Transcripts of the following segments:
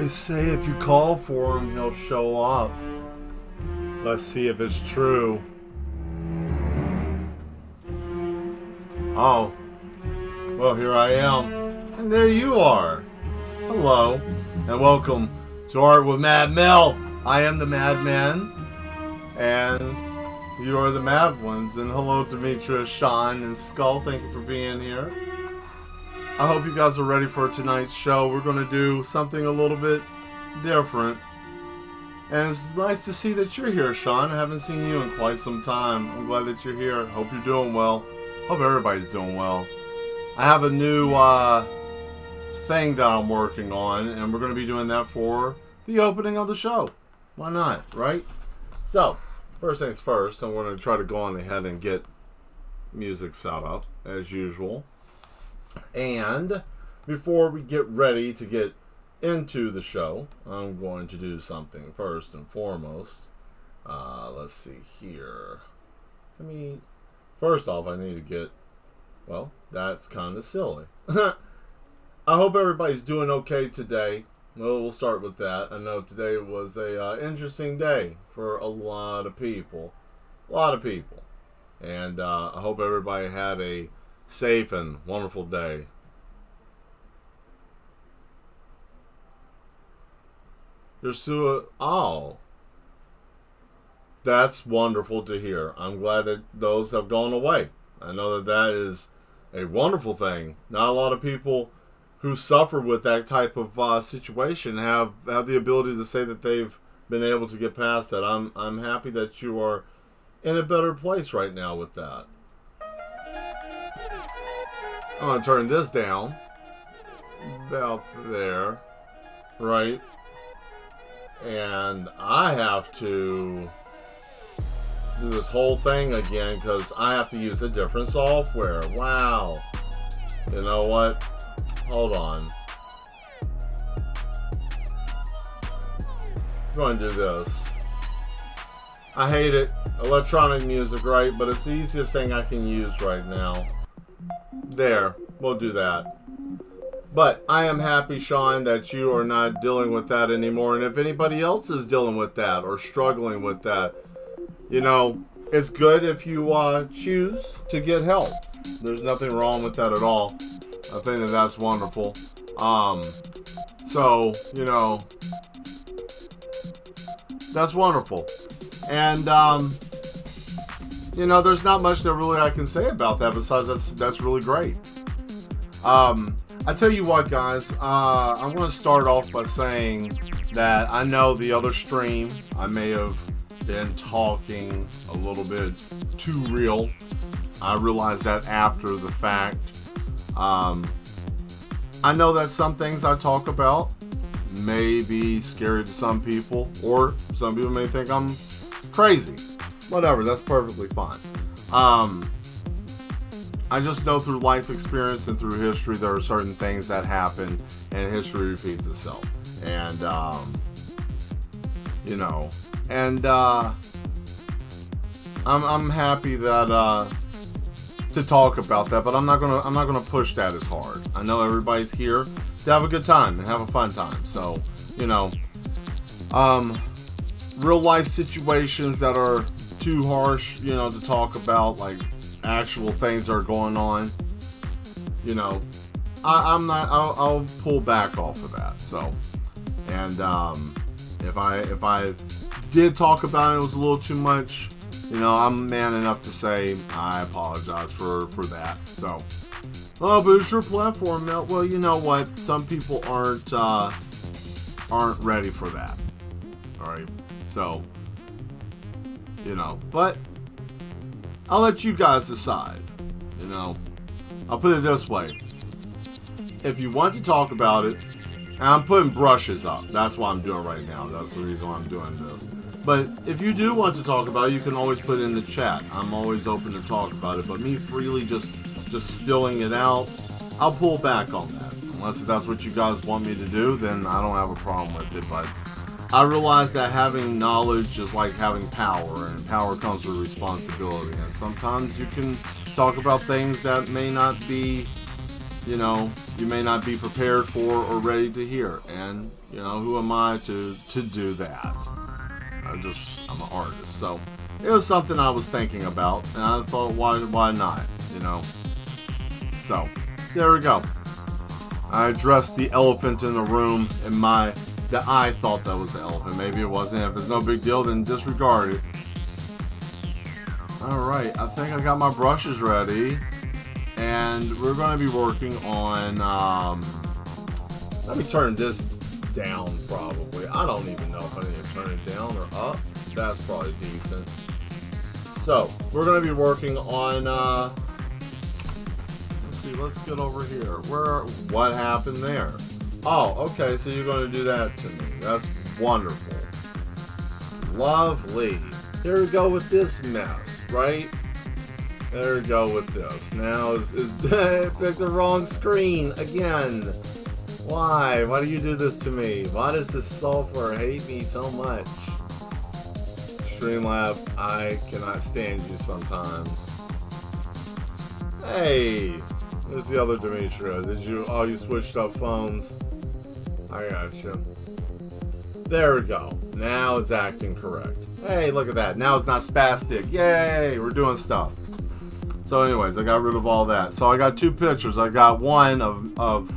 They say if you call for him, he'll show up. Let's see if it's true. Oh. Well, here I am. And there you are. Hello. And welcome to Art with Mad Mel. I am the Madman. And you are the Mad Ones. And hello, Demetrius, Sean, and Skull. Thank you for being here. I hope you guys are ready for tonight's show. We're going to do something a little bit different. And it's nice to see that you're here, Sean. I haven't seen you in quite some time. I'm glad that you're here. Hope you're doing well. Hope everybody's doing well. I have a new thing that I'm working on, and we're going to be doing that for the opening of the show. Why not, right? So, first things first, I'm going to try to go on ahead and get music set up, as usual. And before we get ready to get into the show, I'm going to do something first and foremost. Let's see here. First off, I need to get, well, that's kind of silly. I hope everybody's doing okay today. Well, we'll start with that. I know today was a interesting day for a lot of people. And I hope everybody had a safe and wonderful day. Oh, that's wonderful to hear. I'm glad that those have gone away. I know that is a wonderful thing. Not a lot of people who suffer with that type of situation have the ability to say that they've been able to get past that. I'm happy that you are in a better place right now with that. I'm going to turn this down. About there. Right. And I have to do this whole thing again because I have to use a different software. Wow. You know what? Hold on. I'm going to do this. I hate it. Electronic music, right? But it's the easiest thing I can use right now. There. We'll do that. But I am happy, Sean, that you are not dealing with that anymore. And if anybody else is dealing with that or struggling with that, you know, it's good if you choose to get help. There's nothing wrong with that at all. I think that that's wonderful. So, you know, that's wonderful. And, you know, there's not much that really I can say about that besides that's really great. I tell you what, guys, I'm going to start off by saying that I know the other stream, I may have been talking a little bit too real. I realized that after the fact. I know that some things I talk about may be scary to some people, or some people may think I'm crazy. Whatever, that's perfectly fine. I just know through life experience and through history there are certain things that happen and history repeats itself. And, you know, and I'm happy that to talk about that, but I'm not gonna push that as hard. I know everybody's here to have a good time and have a fun time. So, you know, real life situations that are too harsh, you know, to talk about, like actual things that are going on, you know, I'll pull back off of that. So, and if I did talk about it, it was a little too much, you know, I'm man enough to say I apologize for that. So, oh, but it's your platform, Mel. Well, you know what? Some people aren't ready for that. All right, so, you know, but I'll let you guys decide. You know, I'll put it this way: if you want to talk about it, and I'm putting brushes up. That's what I'm doing right now. That's the reason why I'm doing this. But if you do want to talk about it, you can always put it in the chat. I'm always open to talk about it. But me freely just spilling it out, I'll pull back on that. Unless if that's what you guys want me to do, then I don't have a problem with it. But I realize that having knowledge is like having power, and power comes with responsibility. And sometimes you can talk about things that may not be you know, you may not be prepared for or ready to hear. And, you know, who am I to do that? I'm an artist. So it was something I was thinking about, and I thought, why not, you know? So there we go. I addressed the elephant in the room that I thought that was the elephant. Maybe it wasn't. If it's no big deal, then disregard it. Alright, I think I got my brushes ready. And we're going to be working on, let me turn this down probably. I don't even know if I need to turn it down or up. That's probably decent. So, we're going to be working on, let's see, let's get over here. What happened there? Oh, okay, so you're going to do that to me. That's wonderful. Lovely. Here we go with this mess, right? There we go with this. Now is picked the wrong screen again. Why? Why do you do this to me? Why does this software hate me so much? Streamlab, I cannot stand you sometimes. Hey, there's the other Demetria. You switched up phones? I got you. There we go. Now it's acting correct. Hey, look at that. Now it's not spastic. Yay, we're doing stuff. So anyways, I got rid of all that. So I got two pictures. I got one of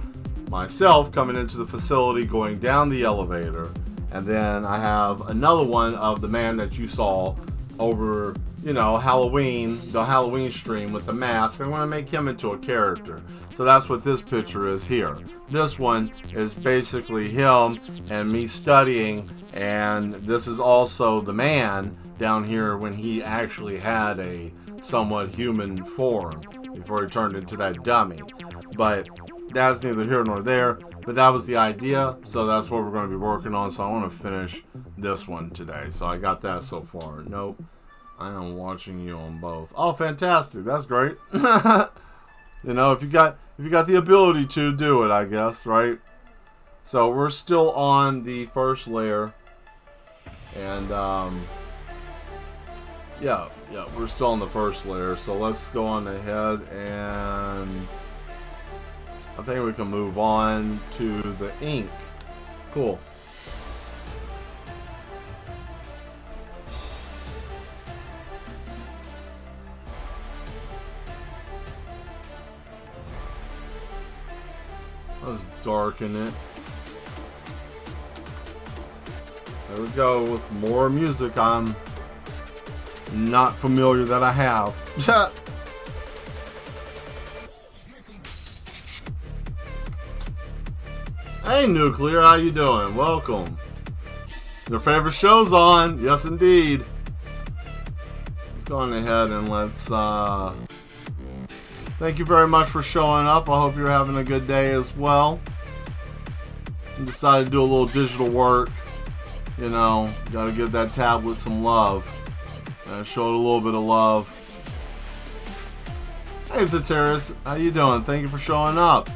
myself coming into the facility, going down the elevator. And then I have another one of the man that you saw over, you know, the Halloween stream with the mask. I want to make him into a character. So that's what this picture is here. This one is basically him and me studying. And this is also the man down here when he actually had a somewhat human form before he turned into that dummy. But that's neither here nor there. But that was the idea, so that's what we're going to be working on. So I want to finish this one today. So I got that so far. Nope, I am watching you on both. Oh, fantastic! That's great. You know, if you got the ability to do it, I guess, right? So we're still on the first layer, and yeah, we're still on the first layer. So let's go on ahead and I think we can move on to the ink. Cool. Let's darken it. There we go with more music I'm not familiar that I have. Hey Nuclear, how you doing? Welcome. Your favorite show's on. Yes indeed. Let's go on ahead and let's thank you very much for showing up. I hope you're having a good day as well. I decided to do a little digital work. You know, gotta give that tablet some love. Show it a little bit of love. Hey Zateris, how you doing? Thank you for showing up.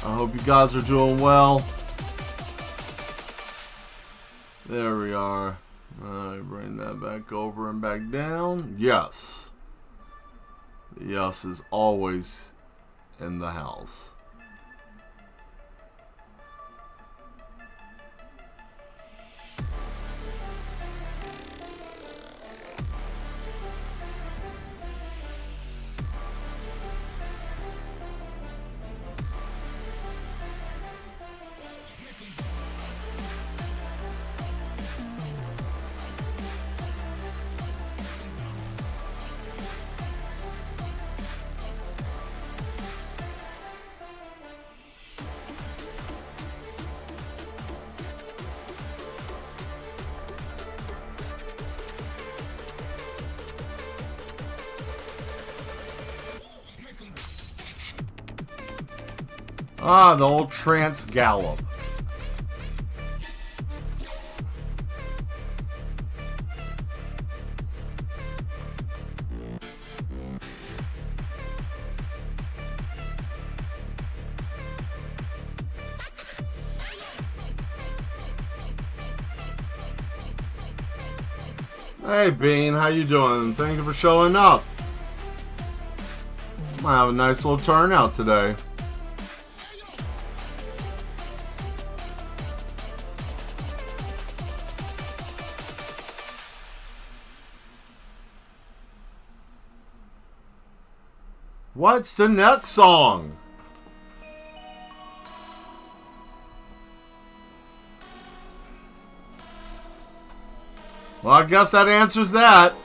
I hope you guys are doing well. There we are. Alright, bring that back over and back down. Yes. Yes is always in the house. Ah, the old trance gallop. Hey Bean, how you doing? Thank you for showing up. Might have a nice little turnout today. What's the next song? Well, I guess that answers that.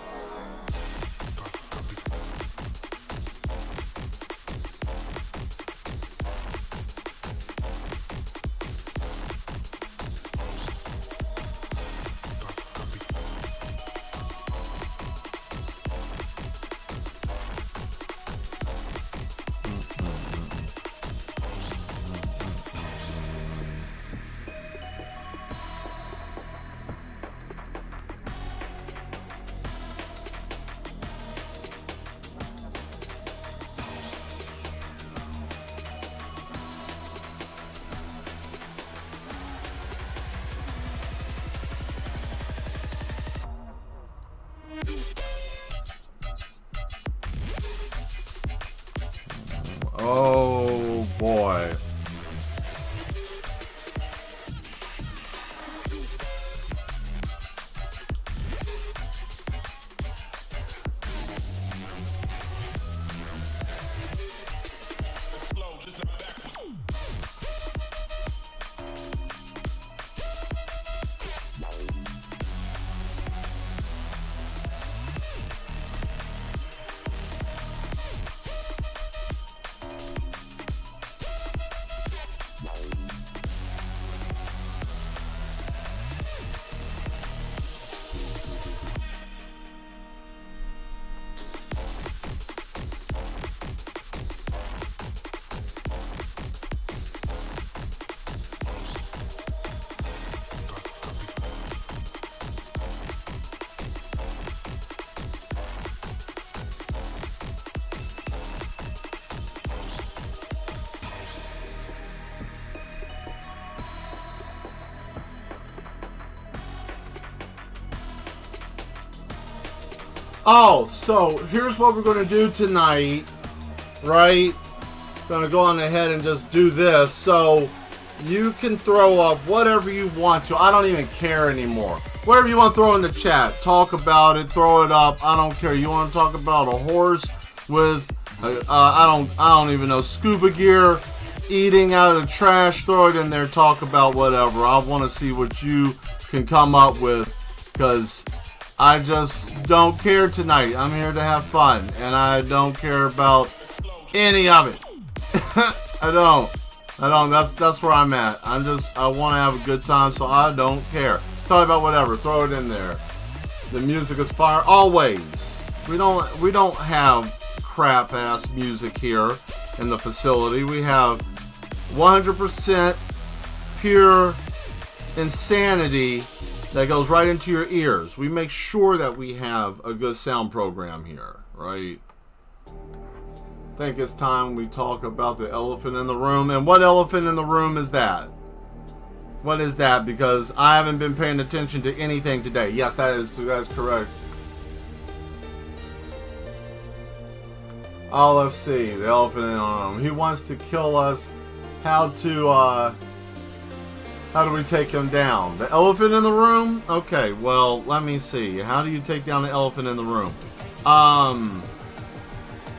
Oh boy. Oh, so here's what we're going to do tonight, right? Going to go on ahead and just do this. So you can throw up whatever you want to. I don't even care anymore. Whatever you want to throw in the chat, talk about it, throw it up. I don't care. You want to talk about a horse with, I don't even know, scuba gear, eating out of the trash, throw it in there, talk about whatever. I want to see what you can come up with, because I just don't care tonight. I'm here to have fun, and I don't care about any of it. I don't. That's where I'm at. I want to have a good time, so I don't care. Talk about whatever. Throw it in there. The music is fire always. We don't have crap ass music here in the facility. We have 100% pure insanity that goes right into your ears. We make sure that we have a good sound program here, right? I think it's time we talk about the elephant in the room. And what elephant in the room is that? What is that? Because I haven't been paying attention to anything today. Yes, that's correct. Oh, let's see. The elephant in the room. He wants to kill us. How do we take him down? The elephant in the room? Okay, well, let me see. How do you take down the elephant in the room?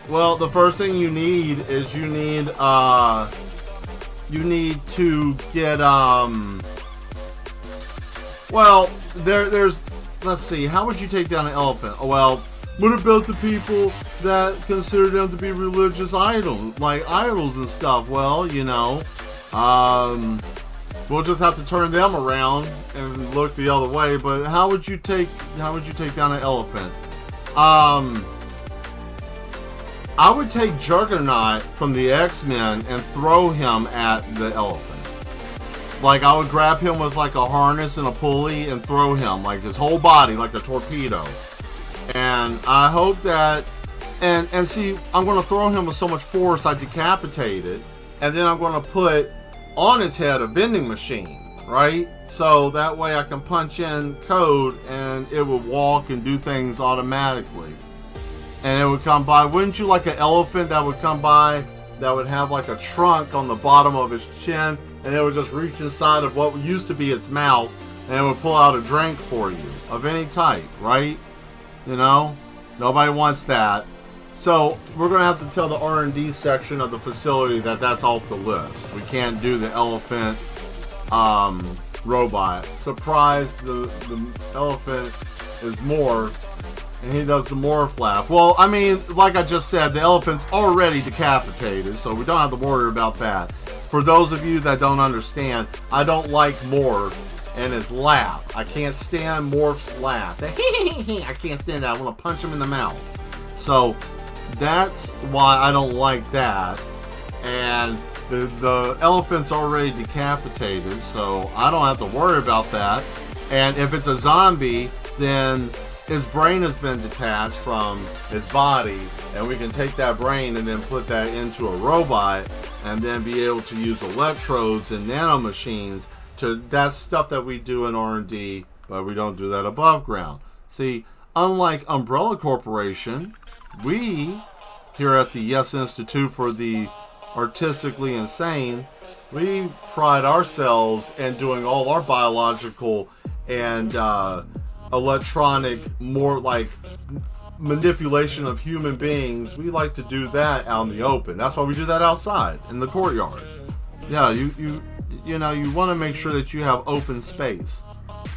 Well, the first thing you need is you need to get, well, there's, let's see, how would you take down an elephant? Oh, well, what about the people that consider them to be religious idols, like idols and stuff? Well, you know, we'll just have to turn them around and look the other way. But how would you take down an elephant? I would take Juggernaut from the X-Men and throw him at the elephant. Like, I would grab him with like a harness and a pulley and throw him, like his whole body, like a torpedo. And I hope that, and see, I'm going to throw him with so much force I decapitate it, and then I'm going to put on his head a vending machine, right? So that way I can punch in code and it will walk and do things automatically. and it would come by. Wouldn't you like an elephant that would come by that would have like a trunk on the bottom of its chin, and it would just reach inside of what used to be its mouth, and it would pull out a drink for you of any type, right? You know, nobody wants that. So we're going to have to tell the R&D section of the facility that that's off the list. We can't do the elephant robot. Surprise, the elephant is more, and he does the morph laugh. Well, I mean, like I just said, the elephant's already decapitated, so we don't have to worry about that. For those of you that don't understand, I don't like Morph and his laugh. I can't stand Morph's laugh. I can't stand that. I want to punch him in the mouth. So that's why I don't like that. And the elephant's already decapitated, so I don't have to worry about that. And if it's a zombie, then his brain has been detached from his body, and we can take that brain and then put that into a robot, and then be able to use electrodes and nanomachines to. That's stuff that we do in R&D, but we don't do that above ground. See, unlike Umbrella Corporation, we here at the Yes Institute for the Artistically Insane, we pride ourselves in doing all our biological and electronic, more like manipulation of human beings. We like to do that out in the open. That's why we do that outside in the courtyard. Yeah, you know, you want to make sure that you have open space.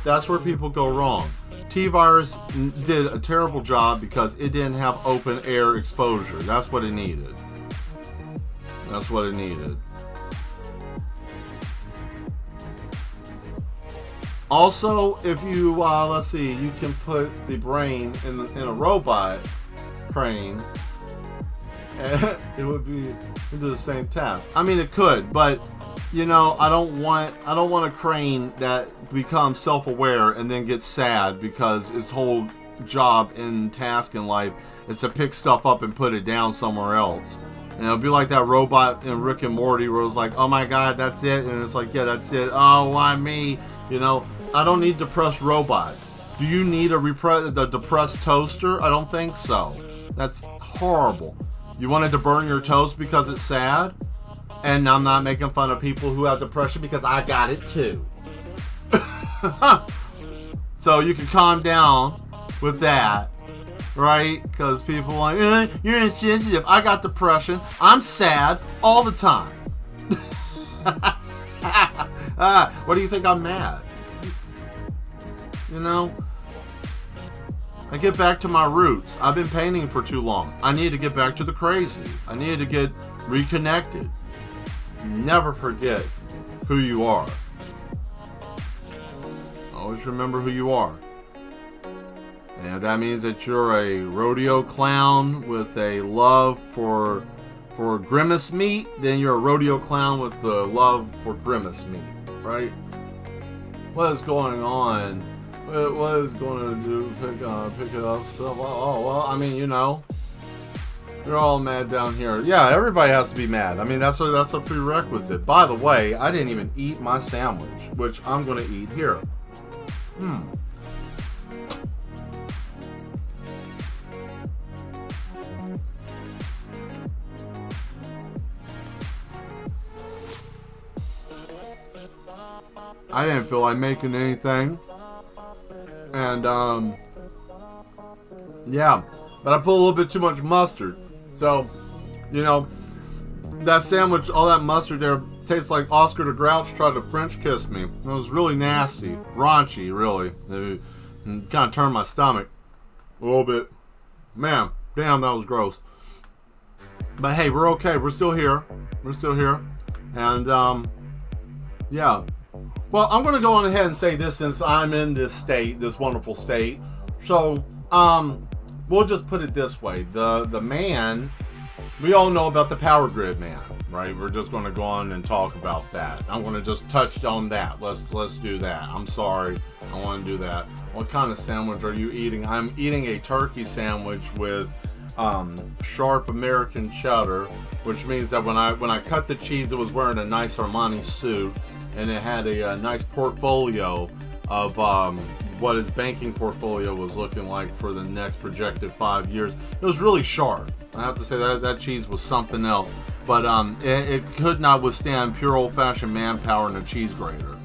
That's where people go wrong. T-Virus did a terrible job because it didn't have open air exposure. That's what it needed. That's what it needed. Also, if you, let's see, you can put the brain in a robot crane, and it would do the same task. I mean, it could, but you know, I don't want a crane that becomes self-aware and then gets sad because its whole job and task in life is to pick stuff up and put it down somewhere else. And it'll be like that robot in Rick and Morty where it's like, oh my god, that's it, and it's like, yeah, that's it. Oh, why me? You know, I don't need depressed robots. Do you need a depressed toaster? I don't think so. That's horrible. You wanted to burn your toast because it's sad? And I'm not making fun of people who have depression because I got it too. So you can calm down with that, right? Because people are like, you're insensitive. I got depression. I'm sad all the time. What do you think? I'm mad? You know? I get back to my roots. I've been painting for too long. I need to get back to the crazy. I need to get reconnected. Never forget who you are. Always remember who you are. And if that means that you're a rodeo clown with a love for grimace meat, then you're a rodeo clown with the love for grimace meat, right? What is going on? What is going to do? Pick it up stuff? Oh, well, I mean, you know. You're all mad down here. Yeah, everybody has to be mad. I mean, that's a prerequisite. By the way, I didn't even eat my sandwich, which I'm going to eat here. I didn't feel like making anything. And, yeah. But I put a little bit too much mustard. So, you know, that sandwich, all that mustard there, tastes like Oscar the Grouch tried to French kiss me. It was really nasty. Raunchy, really. It kind of turned my stomach a little bit. Man, damn, that was gross. But hey, we're okay. We're still here. We're still here. And, yeah. Well, I'm going to go on ahead and say this since I'm in this state, this wonderful state. So, we'll just put it this way. The man, we all know about the power grid man, right? We're just going to go on and talk about that. I'm going to just touch on that. Let's do that. I'm sorry. I want to do that. What kind of sandwich are you eating? I'm eating a turkey sandwich with sharp American cheddar, which means that when I cut the cheese, it was wearing a nice Armani suit, and it had a nice portfolio of what his banking portfolio was looking like for the next projected 5 years. It was really sharp. I have to say that cheese was something else. But it could not withstand pure old-fashioned manpower and a cheese grater.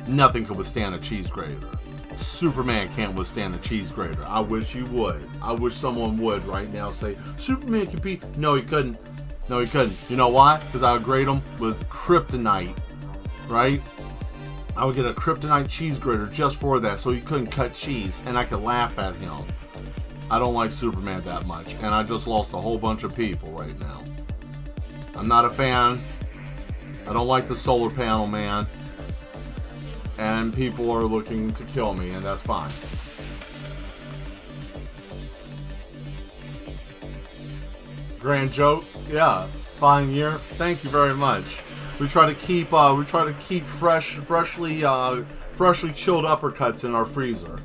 Nothing could withstand a cheese grater. Superman can't withstand a cheese grater. I wish he would. I wish someone would right now say, Superman can be... No, he couldn't. No, he couldn't. You know why? Because I would grate him with kryptonite, right? I would get a kryptonite cheese grater just for that, so he couldn't cut cheese, and I could laugh at him. I don't like Superman that much, and I just lost a whole bunch of people right now. I'm not a fan. I don't like the solar panel man. And people are looking to kill me, and that's fine. Grand joke, yeah. Fine year. Thank you very much. We try to keep freshly chilled uppercuts in our freezer.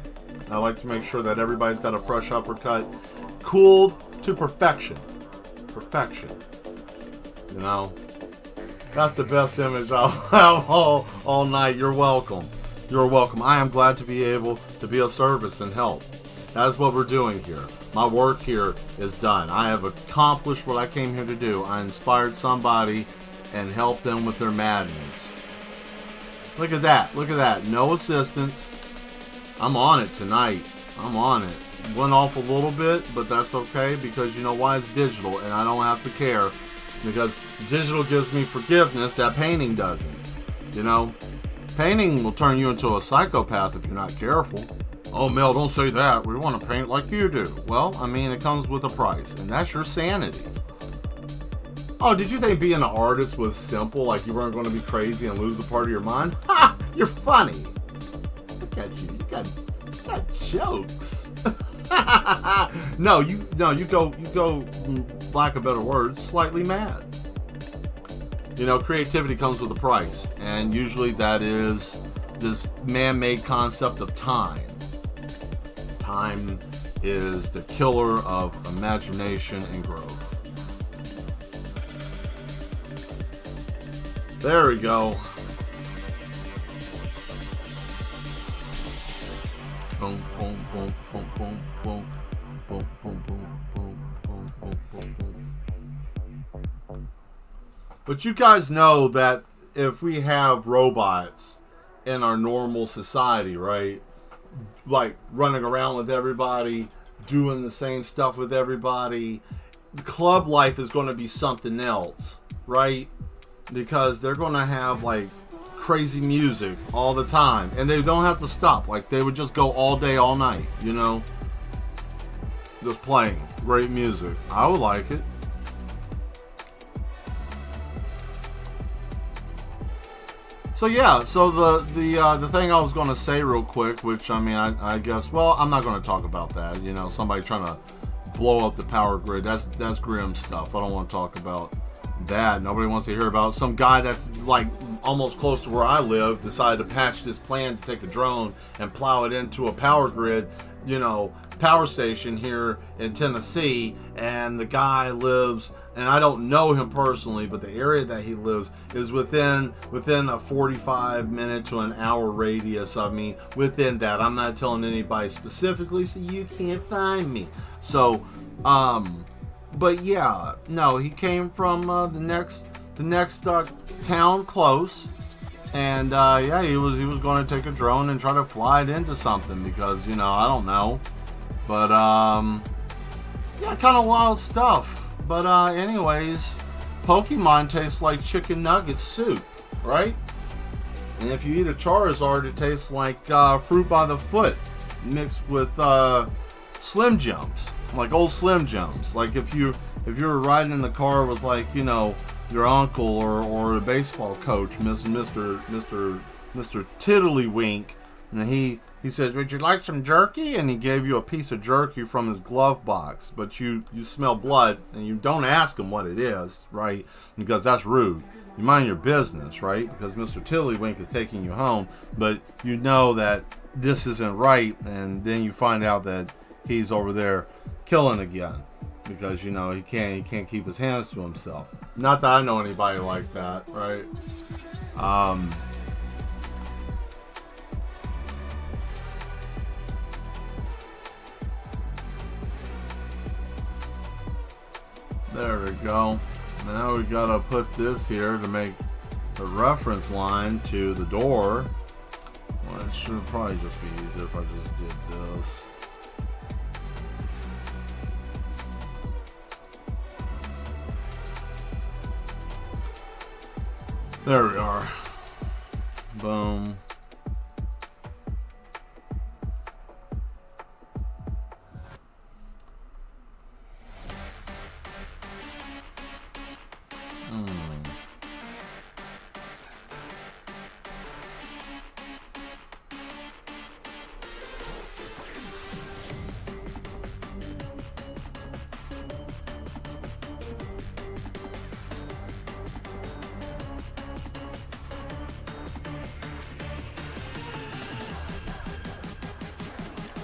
I like to make sure that everybody's got a fresh uppercut, cooled to perfection. Perfection. You know, that's the best image I'll have all night. You're welcome. You're welcome. I am glad to be able to be of service and help. That's what we're doing here. My work here is done. I have accomplished what I came here to do. I inspired somebody and helped them with their madness. Look at that. Look at that. No assistance. I'm on it tonight. I'm on it. Went off a little bit, but that's okay because you know why? It's digital and I don't have to care because digital gives me forgiveness that painting doesn't. You know? Painting will turn you into a psychopath if you're not careful. Oh, Mel, don't say that. We want to paint like you do. Well, I mean, it comes with a price, and that's your sanity. Oh, did you think being an artist was simple? Like you weren't going to be crazy and lose a part of your mind? Ha! You're funny. Look at you. You got jokes. No, you go, lack of better words, slightly mad. You know, creativity comes with a price, and usually that is this man-made concept of time. Time is the killer of imagination and growth. There we go. Boom, boom, boom, boom, boom, boom, boom, boom, boom, boom, boom, boom, boom. But you guys know that if we have robots in our normal society, right? Like running around with everybody, doing the same stuff with everybody, club life is going to be something else, right? Because they're going to have like crazy music all the time and they don't have to stop. Like they would just go all day, all night, you know, just playing great music. I would like it. So yeah, so the thing I was going to say real quick, which I mean, I guess, well, I'm not going to talk about that. You know, somebody trying to blow up the power grid. That's grim stuff. I don't want to talk about that. Nobody wants to hear about some guy that's like almost close to where I live decided to patch this plan to take a drone and plow it into a power grid, you know, power station here in Tennessee, and the guy lives, and I don't know him personally, but the area that he lives is within a 45 minute to an hour radius of me. Within that, I'm not telling anybody specifically, so you can't find me. So, but yeah, no, he came from the next town close, and yeah, he was going to take a drone and try to fly it into something because, you know, I don't know. But, yeah, kind of wild stuff. But, anyways, Pokemon tastes like chicken nugget soup, right? And if you eat a Charizard, it tastes like fruit by the foot mixed with Slim Jims, like old Slim Jims. Like if you were riding in the car with, like, you know, your uncle or a baseball coach, Mr. Tiddlywink, and he says, "Would you like some jerky?" And he gave you a piece of jerky from his glove box, but you smell blood and you don't ask him what it is, right? Because that's rude. You mind your business, right? Because Mr. Tiddlywink is taking you home, but you know that this isn't right, and then you find out that he's over there killing again because, you know, he can't keep his hands to himself. Not that I know anybody like that, right? go. Now we gotta put this here to make a reference line to the door. Well, it should probably just be easier if I just did this. There we are. Boom.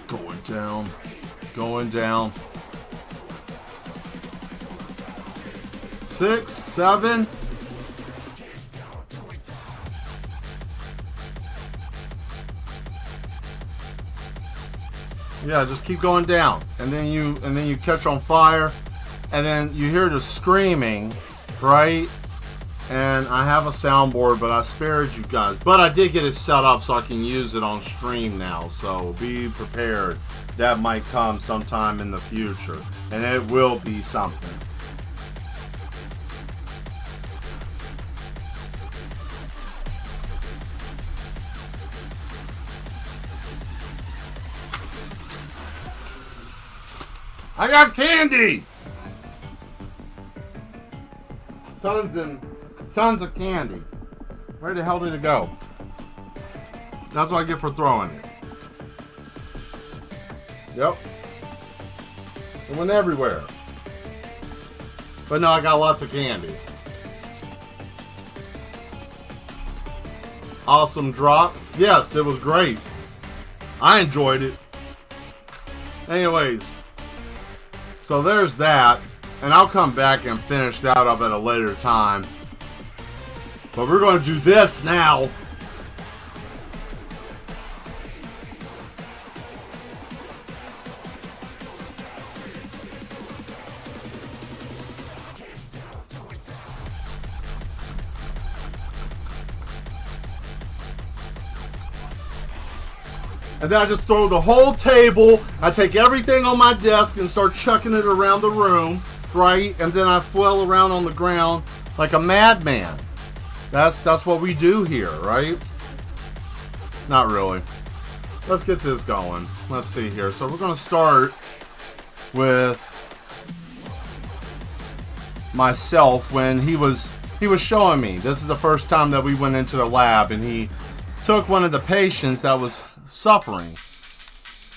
Going down. Going down. 6, 7. Yeah, just keep going down. And then you catch on fire. And then you hear the screaming, right? And I have a soundboard, but I spared you guys. But I did get it set up so I can use it on stream now. So be prepared. That might come sometime in the future. And it will be something. I got candy! Tons of candy. Where the hell did it go? That's what I get for throwing it. Yep. It went everywhere. But no, I got lots of candy. Awesome drop. Yes, it was great. I enjoyed it. Anyways. So there's that. And I'll come back and finish that up at a later time. But we're going to do this now. And then I just throw the whole table. I take everything on my desk and start chucking it around the room, right? And then I flail around on the ground like a madman. That's what we do here, right? Not really. Let's get this going. Let's see here. So we're going to start with myself when he was showing me. This is the first time that we went into the lab, and he took one of the patients that was suffering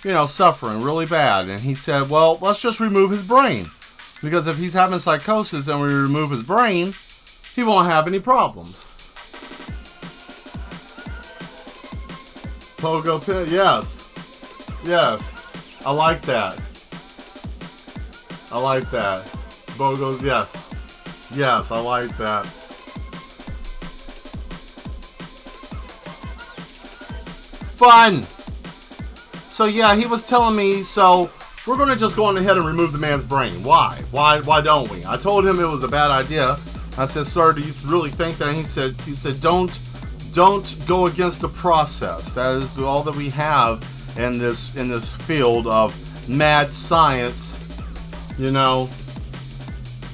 really bad, and he said, well, let's just remove his brain, because if he's having psychosis and we remove his brain, he won't have any problems. Pogo pin, yes, I like that. Bogos, yes, I like that. Fun. So yeah, he was telling me, so we're going to just go on ahead and remove the man's brain. Why don't we? I told him it was a bad idea. I said, sir, do you really think that? He said, don't go against the process. That is all that we have in this field of mad science. You know,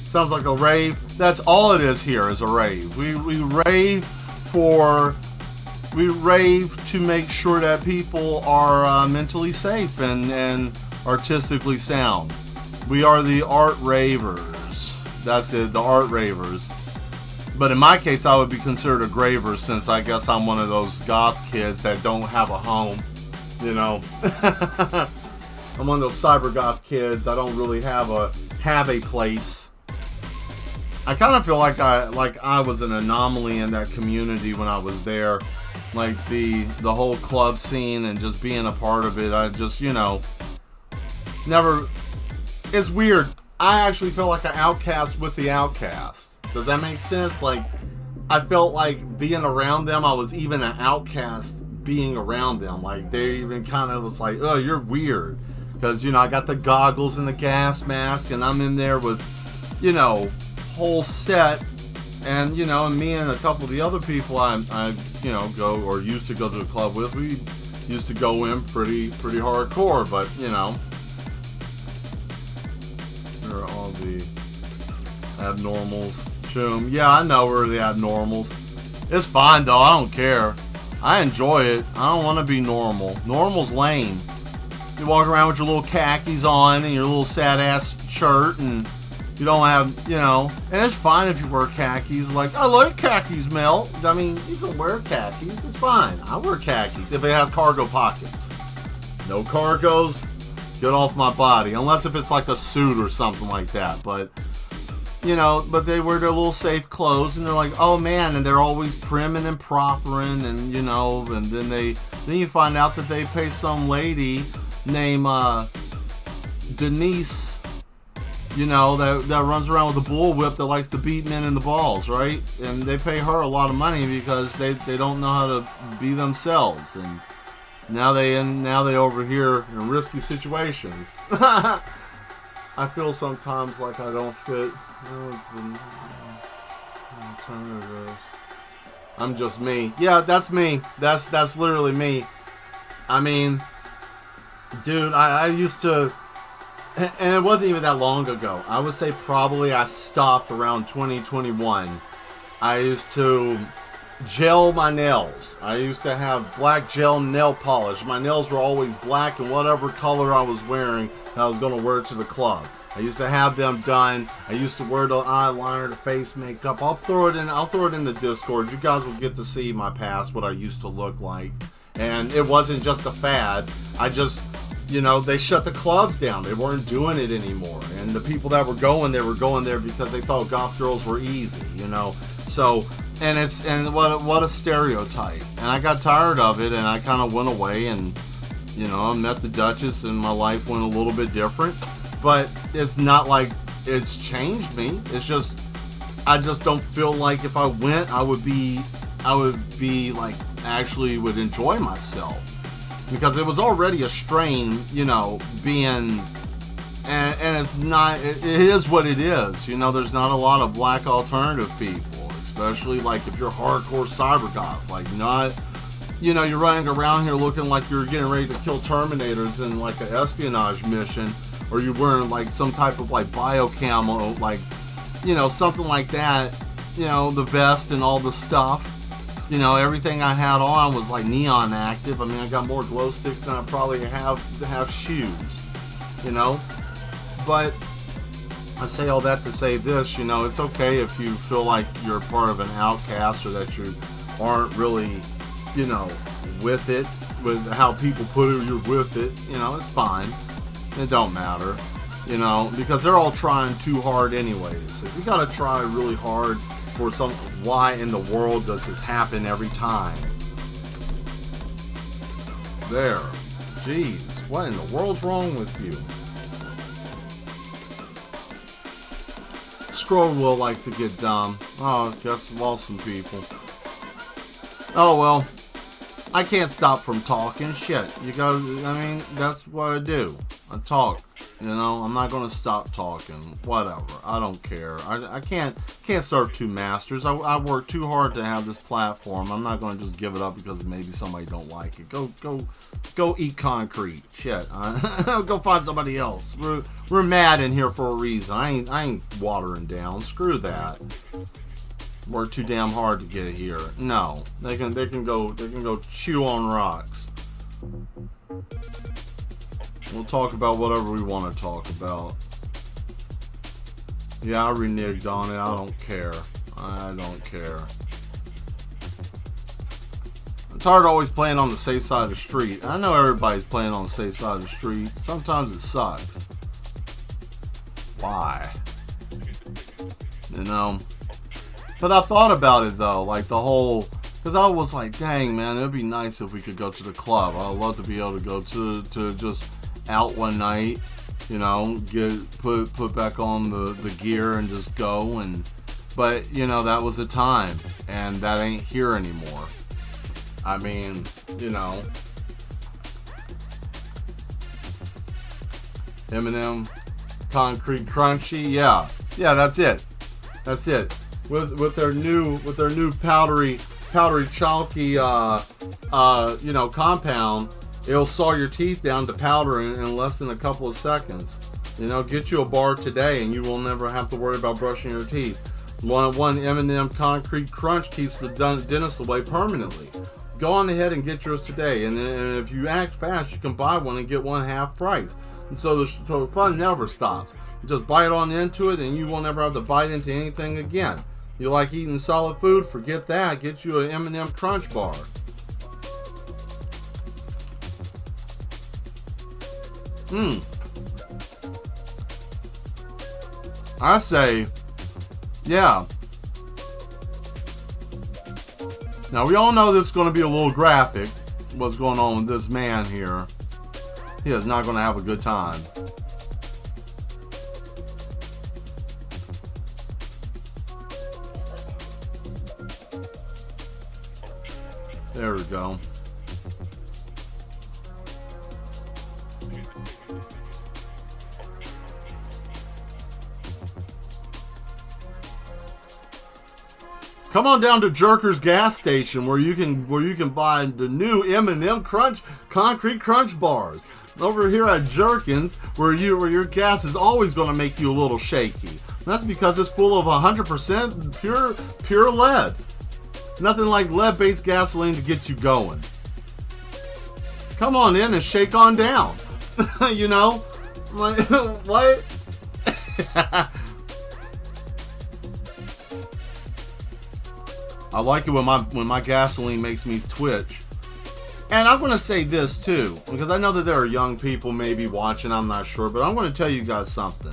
sounds like a rave. That's all it is here, is a rave. We rave to make sure that people are mentally safe and artistically sound. We are the art ravers. That's it, the art ravers. But in my case, I would be considered a graver, since I guess I'm one of those goth kids that don't have a home. You know, I'm one of those cyber goth kids. I don't really have a place. I kind of feel like I was an anomaly in that community when I was there. Like the whole club scene and just being a part of it. I just, never. It's weird. I actually felt like an outcast with the outcast. Does that make sense? Like, I felt like being around them, I was even an outcast being around them. Like, they even kind of was like, oh, you're weird. Because, I got the goggles and the gas mask, and I'm in there with, whole set, and you know, and me and a couple of the other people I you know, go or used to go to the club with, we used to go in pretty hardcore, but you know, there are all the abnormals. Shoom. Yeah, I know we're the abnormals. It's fine though, I don't care. I enjoy it. I don't want to be normal. Normal's lame. You walk around with your little khakis on and your little sad ass shirt, and you don't have, you know, and it's fine if you wear khakis. Like, I like khakis, Mel. I mean, you can wear khakis. It's fine. I wear khakis if it has cargo pockets. No cargos, get off my body. Unless if it's like a suit or something like that. But, you know, but they wear their little safe clothes, and they're like, oh man, and they're always primming and propering, and you know, and then you find out that they pay some lady named Denise, you know, that runs around with a bullwhip that likes to beat men in the balls, right? And they pay her a lot of money because they don't know how to be themselves, and now they over here in risky situations. I feel sometimes like I don't fit. I'm just me. Yeah, that's me. That's literally me. I mean, dude, I used to, and it wasn't even that long ago. I would say probably I stopped around 2021. I used to gel my nails. I used to have black gel nail polish. My nails were always black in whatever color I was wearing. I was going to wear it to the club. I used to have them done. I used to wear the eyeliner, the face makeup. I'll throw it in the Discord. You guys will get to see my past, what I used to look like. And it wasn't just a fad. I just, you know, they shut the clubs down. They weren't doing it anymore. And the people that were going there because they thought goth girls were easy, you know. So, and what a stereotype. And I got tired of it, and I kind of went away, and you know, I met the Duchess, and my life went a little bit different. But it's not like it's changed me. It's just, I just don't feel like if I went, I would be like, actually would enjoy myself. Because it was already a strain, you know, being, and it's not, it is what it is. You know, there's not a lot of black alternative people, especially like if you're hardcore cyber goth, like not, you know, you're running around here looking like you're getting ready to kill Terminators in like an espionage mission, or you're wearing like some type of like biocamo, like, you know, something like that, you know, the vest and all the stuff. You know, everything I had on was like neon active. I mean, I got more glow sticks than I probably have shoes, you know. But I say all that to say this, you know, it's okay if you feel like you're part of an outcast, or that you aren't really, you know, with it, with how people put it, you're with it, you know, it's fine. It don't matter, you know, because they're all trying too hard anyways. If you gotta try really hard for some, why in the world does this happen every time? There. Jeez, what in the world's wrong with you? Scroll Wheel likes to get dumb. Oh, guess lost some people. Oh well. I can't stop from talking. Shit. You guys, I mean, that's what I do. I talk. You know, I'm not gonna stop talking. Whatever. I don't care. I can't serve two masters. I work too hard to have this platform. I'm not gonna just give it up because maybe somebody don't like it. Go eat concrete. Shit. Go find somebody else. We're mad in here for a reason. I ain't watering down. Screw that. Work too damn hard to get here. No. They can go chew on rocks. We'll talk about whatever we want to talk about. Yeah, I reneged on it. I don't care. I don't care. I'm tired of always playing on the safe side of the street. I know everybody's playing on the safe side of the street. Sometimes it sucks. Why? You know? But I thought about it though, like the whole, because I was like, dang man, it'd be nice if we could go to the club. I'd love to be able to go to just out one night, you know, put back on the gear and just go. And but you know, that was a time, and that ain't here anymore. I mean, you know, Eminem, Concrete Crunchy, yeah, that's it. That's it. With their new powdery chalky compound, it'll saw your teeth down to powder in less than a couple of seconds. Get you a bar today and you will never have to worry about brushing your teeth. One M&M Concrete Crunch keeps the dentist away permanently. Go on ahead and get yours today, and if you act fast, you can buy one and get one half price. And so the fun never stops. You just bite on into it, and you won't ever have to bite into anything again. You like eating solid food? Forget that. Get you an M&M Crunch bar. I say, yeah. Now, we all know this is going to be a little graphic, what's going on with this man here. He is not going to have a good time. There we go. Come on down to Jerker's gas station where you can buy the new M&M Concrete Crunch bars. Over here at Jerkins, where your gas is always going to make you a little shaky. And that's because it's full of 100% pure lead. Nothing like lead-based gasoline to get you going. Come on in and shake on down. Like what? I like it when my gasoline makes me twitch. And I'm going to say this too, because I know that there are young people maybe watching, I'm not sure, but I'm going to tell you guys something,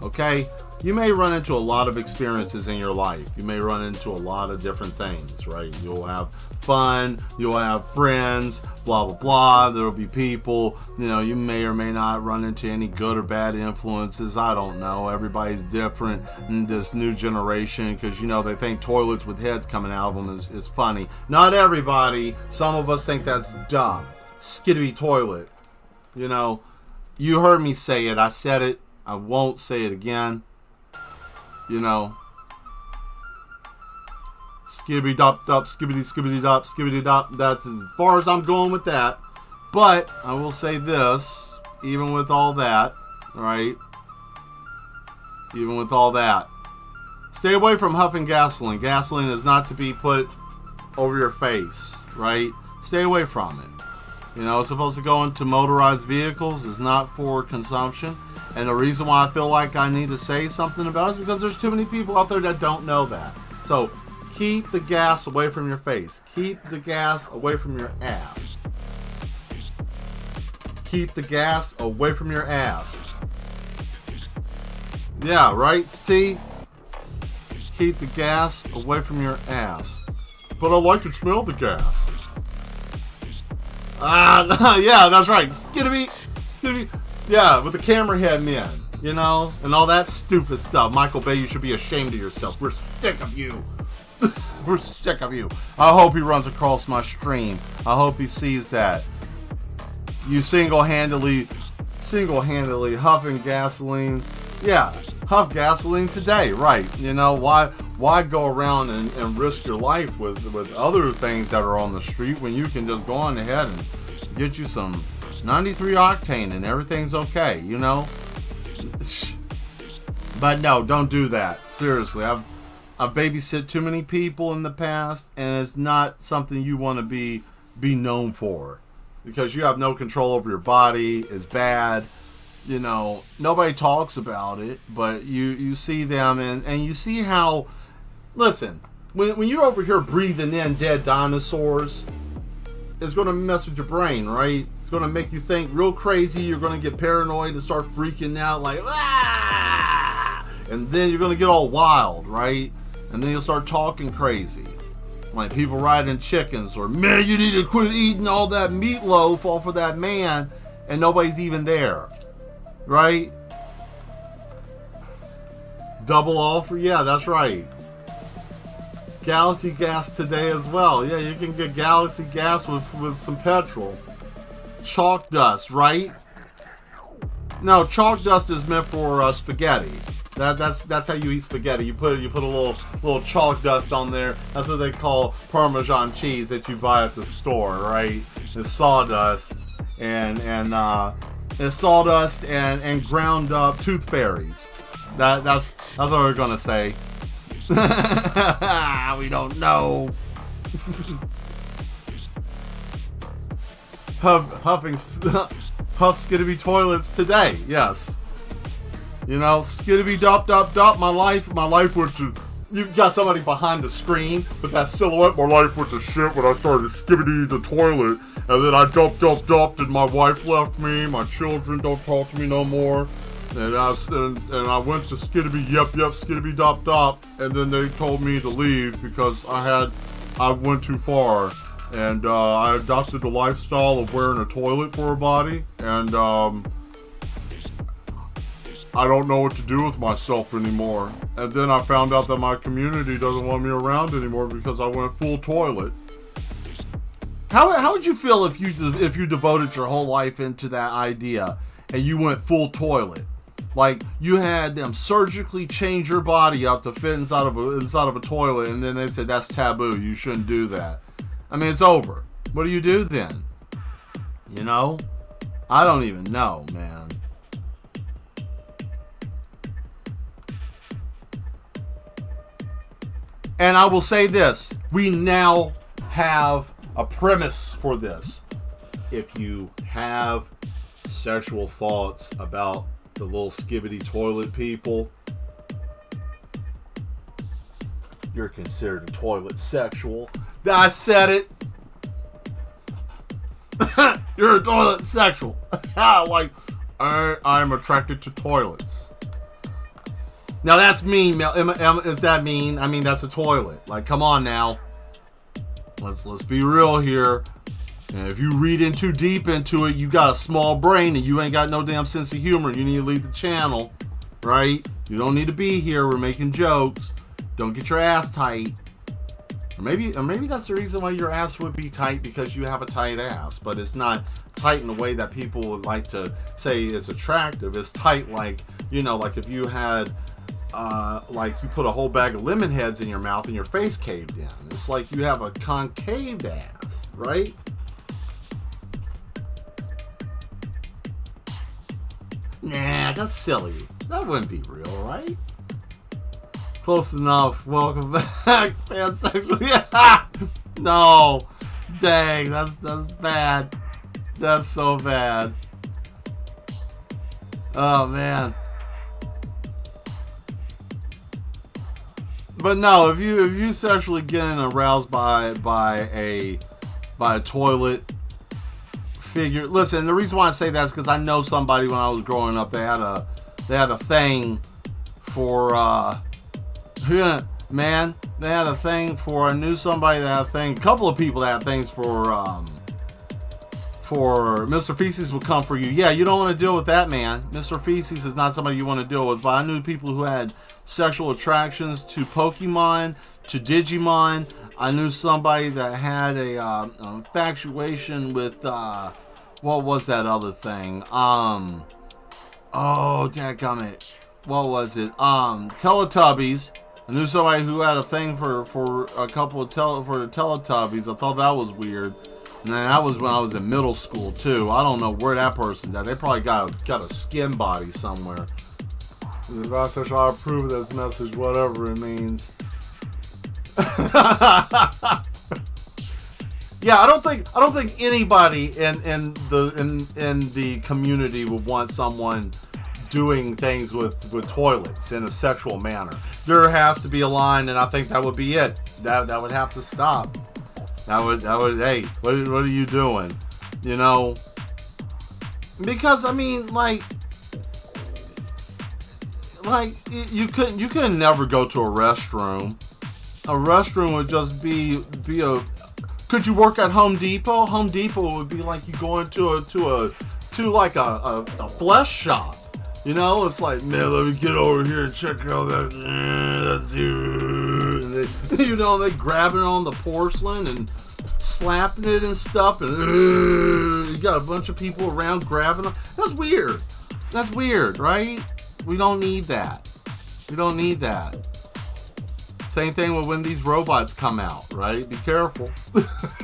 okay? You may run into a lot of experiences in your life. You may run into a lot of different things, right? You'll have fun, you'll have friends, blah, blah, blah. There'll be people, you may or may not run into any good or bad influences. I don't know. Everybody's different in this new generation because, they think toilets with heads coming out of them is funny. Not everybody. Some of us think that's dumb. Skiddy toilet. You heard me say it. I said it. I won't say it again. Skibbity dop dop, skibbity dop, skibbity dop. That's as far as I'm going with that. But I will say this, even with all that, right? Even with all that, stay away from huffing gasoline. Gasoline is not to be put over your face, right? Stay away from it. It's supposed to go into motorized vehicles. It's not for consumption. And the reason why I feel like I need to say something about it is because there's too many people out there that don't know that. So keep the gas away from your face. Keep the gas away from your ass. Keep the gas away from your ass. Yeah, right? See? Keep the gas away from your ass. But I like to smell the gas. Yeah, that's right. Skiddy. Yeah, with the camera head men, and all that stupid stuff. Michael Bay, you should be ashamed of yourself. We're sick of you. We're sick of you. I hope he runs across my stream. I hope he sees that. You single-handedly huffing gasoline. Yeah, huff gasoline today, right? Why go around and risk your life with other things that are on the street when you can just go on ahead and get you some 93 octane and everything's okay, But no, don't do that. Seriously, I've babysit too many people in the past, and it's not something you want to be known for, because you have no control over your body. It's bad. Nobody talks about it, but you see them and you see how. Listen, when you're over here breathing in dead dinosaurs, it's going to mess with your brain, right? It's going to make you think real crazy. You're going to get paranoid and start freaking out like, ah! And then you're going to get all wild, right? And then you'll start talking crazy. Like people riding chickens, or, man, you need to quit eating all that meatloaf off of that man, and nobody's even there, right? Double offer? Yeah, that's right. Galaxy gas today as well. Yeah, you can get Galaxy gas with some petrol. Chalk dust, right? No, chalk dust is meant for spaghetti. That's how you eat spaghetti. You put a little chalk dust on there. That's what they call Parmesan cheese that you buy at the store, right? It's sawdust and it's sawdust and ground up tooth fairies. That's what we're gonna say. We don't know. Huff Skiddly toilets today. Yes. You know, Skiddly dop dop dop. My life went to. You got somebody behind the screen with that silhouette. My life went to shit when I started skibbity the toilet, and then I dumped, and my wife left me. My children don't talk to me no more. And I went to Skiddly yep Skiddly dop dop, and then they told me to leave because I went too far. And I adopted the lifestyle of wearing a toilet for a body, and I don't know what to do with myself anymore. And then I found out that my community doesn't want me around anymore because I went full toilet. How would you feel if you devoted your whole life into that idea and you went full toilet? Like you had them surgically change your body up to fit inside of a toilet, and then they said that's taboo. You shouldn't do that. I mean, it's over. What do you do then? You know? I don't even know, man. And I will say this. We now have a premise for this. If you have sexual thoughts about the little skibbity toilet people, you're considered a toilet sexual. I said it. You're a toilet sexual. Like, I'm attracted to toilets. Now that's mean. Is that mean? I mean, that's a toilet. Like, come on now. Let's be real here. And if you read in too deep into it, you got a small brain and you ain't got no damn sense of humor. You need to leave the channel, right? You don't need to be here. We're making jokes. Don't get your ass tight. Or maybe that's the reason why your ass would be tight, because you have a tight ass. But it's not tight in the way that people would like to say it's attractive. It's tight like, you know, like if you had, like you put a whole bag of lemon heads in your mouth and your face caved in. It's like you have a concave ass, right? Nah, that's silly. That wouldn't be real, right? Close enough. Welcome back, pansexual. Yeah. No, dang, that's bad. That's so bad. Oh man. But no, if you sexually getting aroused by a toilet figure. Listen, the reason why I say that is because I know somebody when I was growing up. They had a thing for man. They had a thing for. I knew somebody that had a thing. A couple of people that had things for Mr. Feces would come for you. Yeah, you don't want to deal with that, man. Mr. Feces is not somebody you want to deal with. But I knew people who had sexual attractions to Pokemon, to Digimon. I knew somebody that had a infatuation with what was that other thing? Oh, dadgummit. What was it? Teletubbies. I knew somebody who had a thing for a couple of for the Teletubbies. I thought that was weird. And then that was when I was in middle school too. I don't know where that person's at. They probably got a skin body somewhere. If I approve of this message, whatever it means. Yeah, I don't think anybody in the community would want someone doing things with toilets in a sexual manner. There has to be a line, and I think that would be it. That would have to stop. That would. Hey, what are you doing? You know, because I mean, like you couldn't never go to a restroom. A restroom would just be a. Could you work at Home Depot? Home Depot would be like you going to a flesh shop. You know, it's like, man, let me get over here and check out that. That's you. And they, you know, they grabbing on the porcelain and slapping it and stuff, and you got a bunch of people around grabbing them. That's weird. That's weird, right? We don't need that. We don't need that. Same thing with when these robots come out, right? Be careful.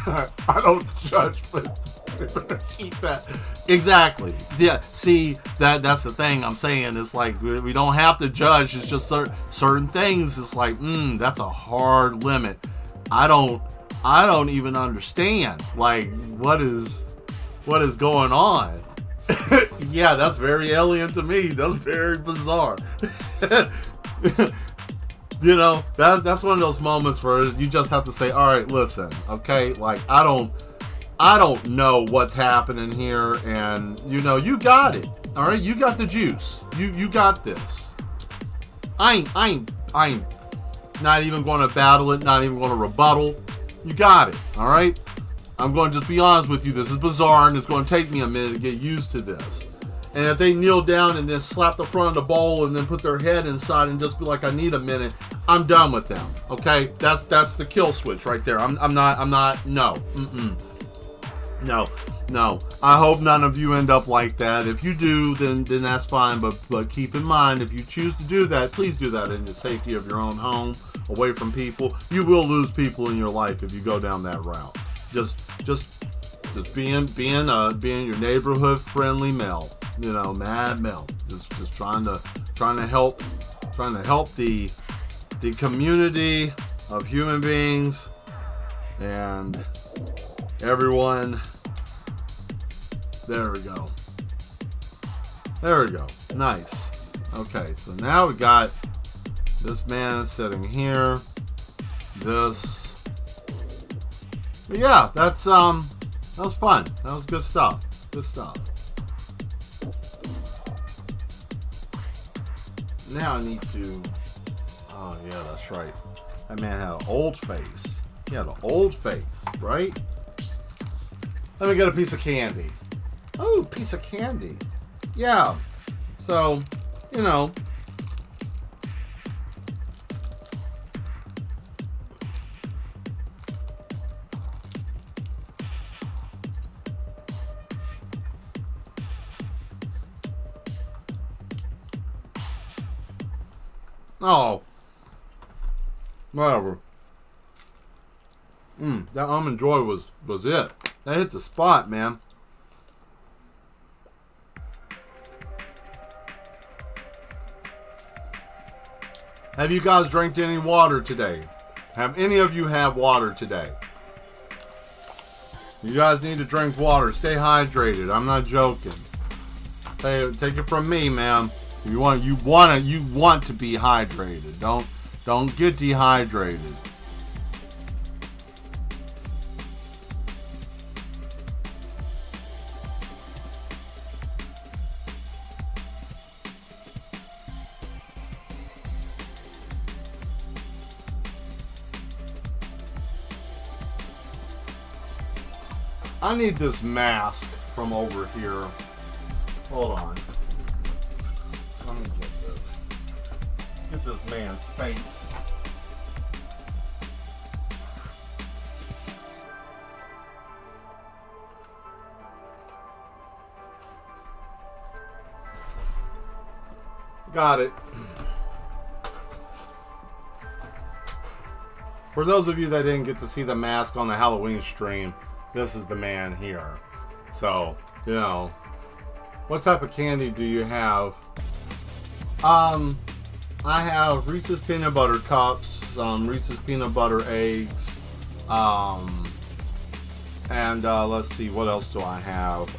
I don't judge, but we better keep that. Exactly. Yeah. See, that's the thing I'm saying. It's like we don't have to judge. It's just certain things. It's like, that's a hard limit. I don't even understand. Like, what is going on? Yeah, that's very alien to me. That's very bizarre. You know, that's one of those moments where you just have to say, all right, listen, okay, like I don't know what's happening here, and you know, you got it. All right, you got the juice. You got this. I ain't not even going to battle it, not even going to rebuttal. You got it. All right? I'm going to just be honest with you. This is bizarre, and it's going to take me a minute to get used to this. And if they kneel down and then slap the front of the bowl and then put their head inside and just be like, I need a minute, I'm done with them. Okay? That's the kill switch right there. I'm not, no. No. I hope none of you end up like that. If you do, then that's fine. But keep in mind, if you choose to do that, please do that in the safety of your own home, away from people. You will lose people in your life if you go down that route. Just being your neighborhood friendly Mel. You know, Mad Mel. Just trying to help the community of human beings and everyone. There we go. Nice. Okay, so now we got this man sitting here. This. But yeah, that was fun. That was good stuff. Now I need to. Oh yeah, that's right. That man had an old face. He had an old face, right? Let me get a piece of candy. Oh, piece of candy. Yeah. So, you know. Oh. Whatever. That almond joy was it. That hit the spot, man. Have you guys drank any water today? Have any of you had water today? You guys need to drink water. Stay hydrated. I'm not joking. Hey, take it from me, man. You want to be hydrated. Don't get dehydrated. I need this mask from over here. Hold on. Let me get this. Get this man's face. Got it. For those of you that didn't get to see the mask on the Halloween stream, this is the man here. So, you know, what type of candy do you have? I have Reese's Peanut Butter Cups, Reese's Peanut Butter Eggs, and let's see, what else do I have?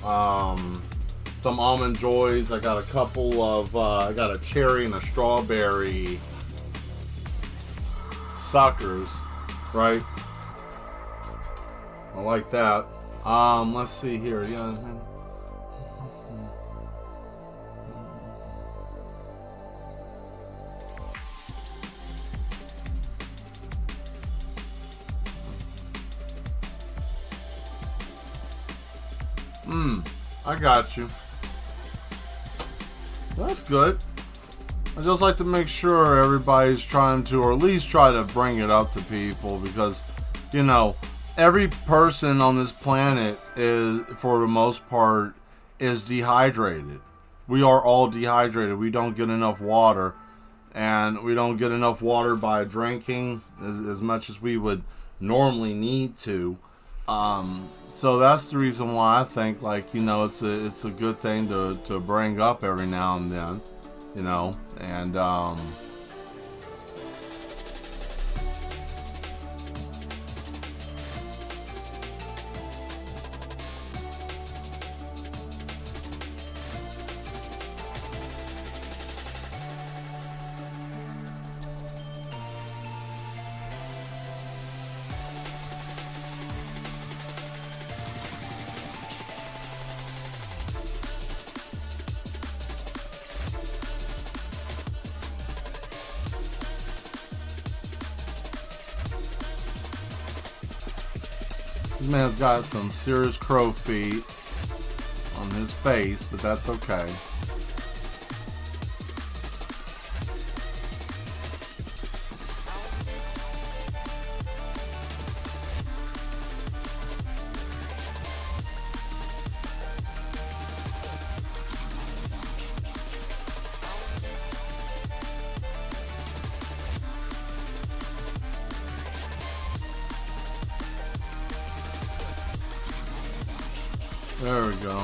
Some Almond Joys. I got a couple of, I got a cherry and a strawberry suckers, right? I like that. Let's see here. Yeah. I got you. That's good. I just like to make sure everybody's trying to, or at least try to bring it up to people, because, you know, every person on this planet is, for the most part, is dehydrated. We are all dehydrated. We don't get enough water. and we don't get enough water by drinking as much as we would normally need to. So that's the reason why I think, like, it's a good thing to bring up every now and then, and this man's got some serious crow feet on his face, but that's okay. There we go.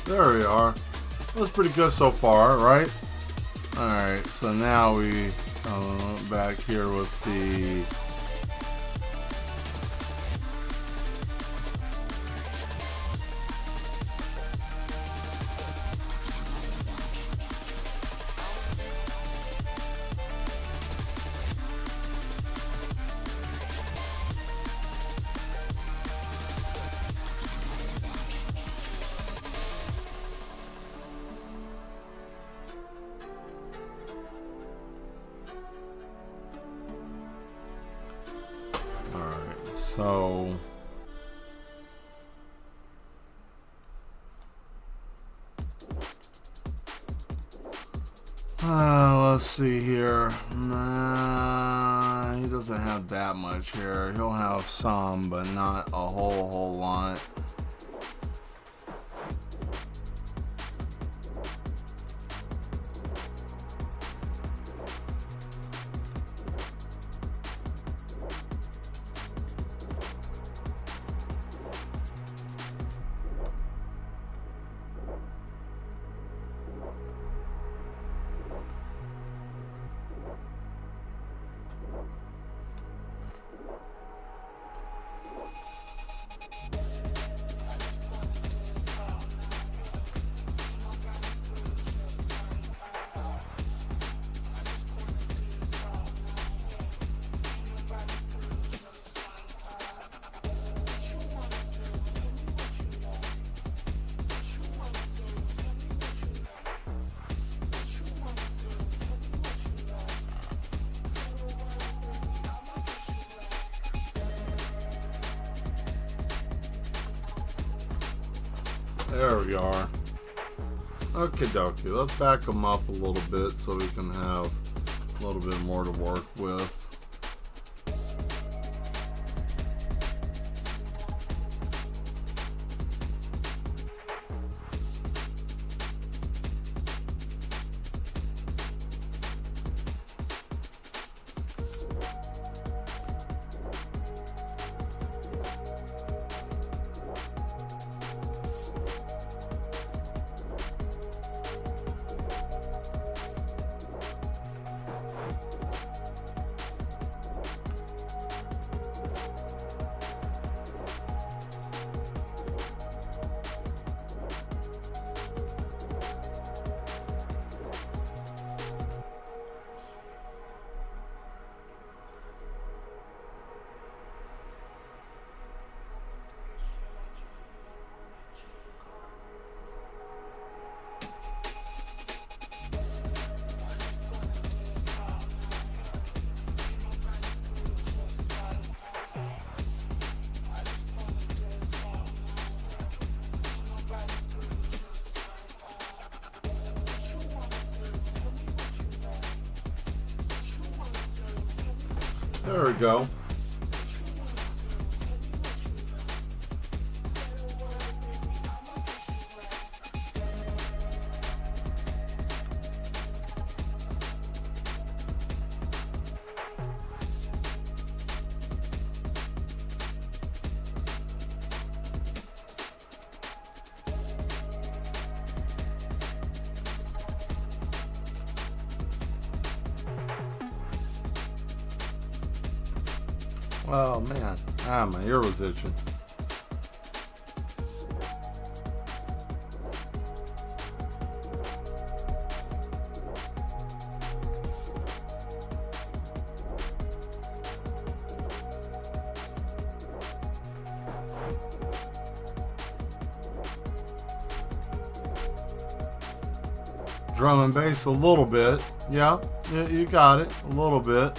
There we are. That's pretty good so far, right? Alright, so now we back here with the so let's see here. Nah, he doesn't have that much here. He'll have some, but not a whole lot. There we are. Okie dokie. Let's back them up a little bit so we can have a little bit more to work with. There we go. Oh man, my ear was itching. Drum and bass a little bit. Yeah, you got it. A little bit.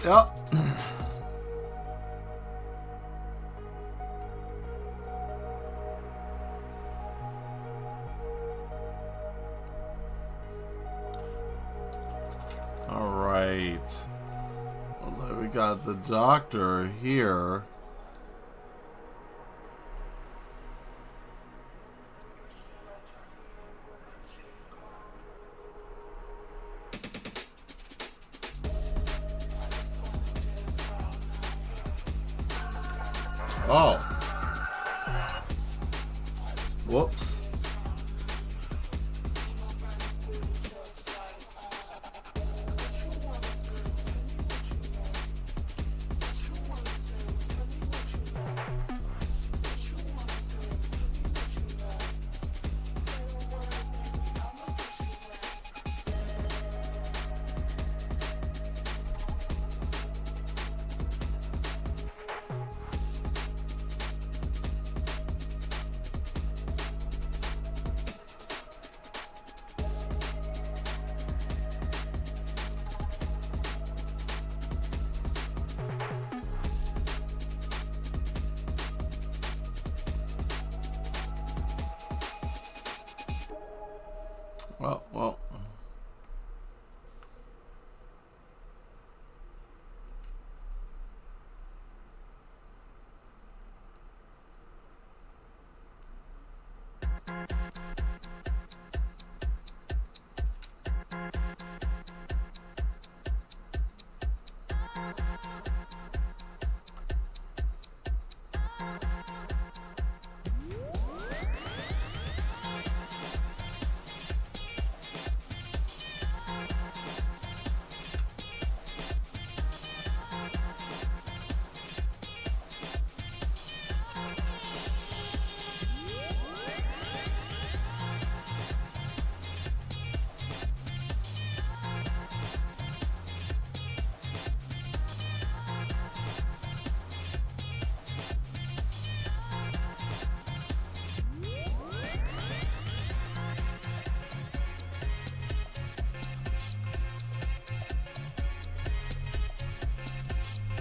Yep. All right. Looks like we got the doctor here. Oh. Whoops. Well.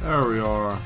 There we are.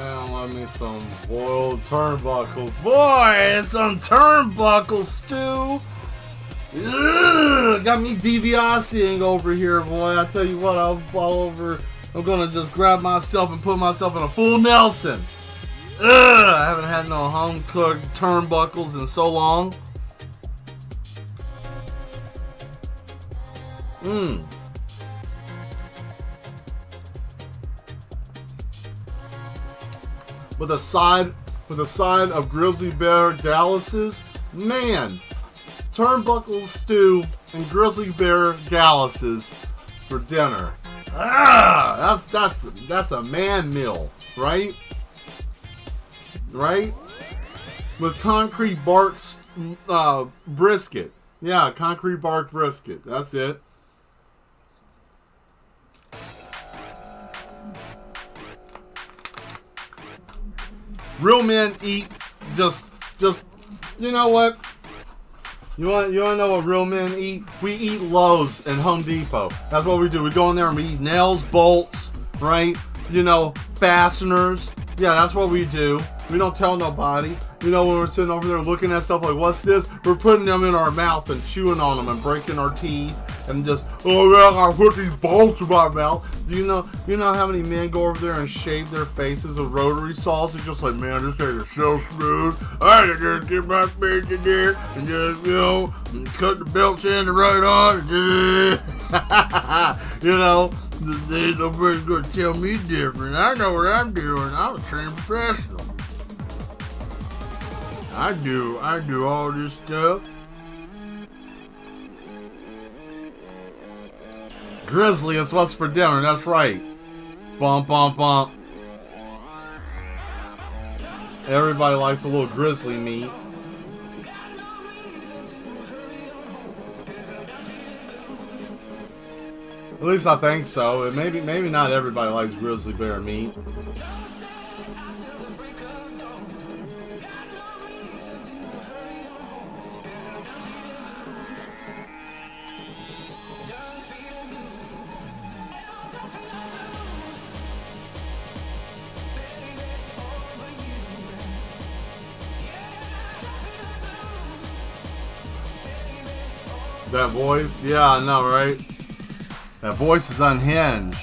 Man, love me some boiled turnbuckles. Boy, it's some turnbuckle stew. Ugh, got me DiBiaseing over here, boy. I tell you what, I'm gonna just grab myself and put myself in a full Nelson. Ugh, I haven't had no home cooked turnbuckles in so long. With a side of grizzly bear Dallas's, man. Turnbuckle stew and grizzly bear Gallus's for dinner. That's a man meal, right? Right? With concrete bark brisket. Yeah, concrete bark brisket. That's it. Real men eat just you know what? You want to know what real men eat? We eat Lowe's and Home Depot. That's what we do. We go in there and we eat nails, bolts, right? You know, fasteners. Yeah, that's what we do. We don't tell nobody. You know, when we're sitting over there looking at stuff like, what's this? We're putting them in our mouth and chewing on them and breaking our teeth and just, oh yeah, I put these bolts in my mouth. Do you know how many men go over there and shave their faces with rotary saws? They're just like, man, this thing is so smooth. I just get my face in there and just, you know, cut the belts in the right on. You know, nobody's going to tell me different. I know what I'm doing. I'm a trained professional. I do all this stuff. Grizzly is what's for dinner, that's right. Bump, bump, bump. Everybody likes a little grizzly meat. At least I think so. Maybe not everybody likes grizzly bear meat. That voice? Yeah, I know, right? That voice is unhinged.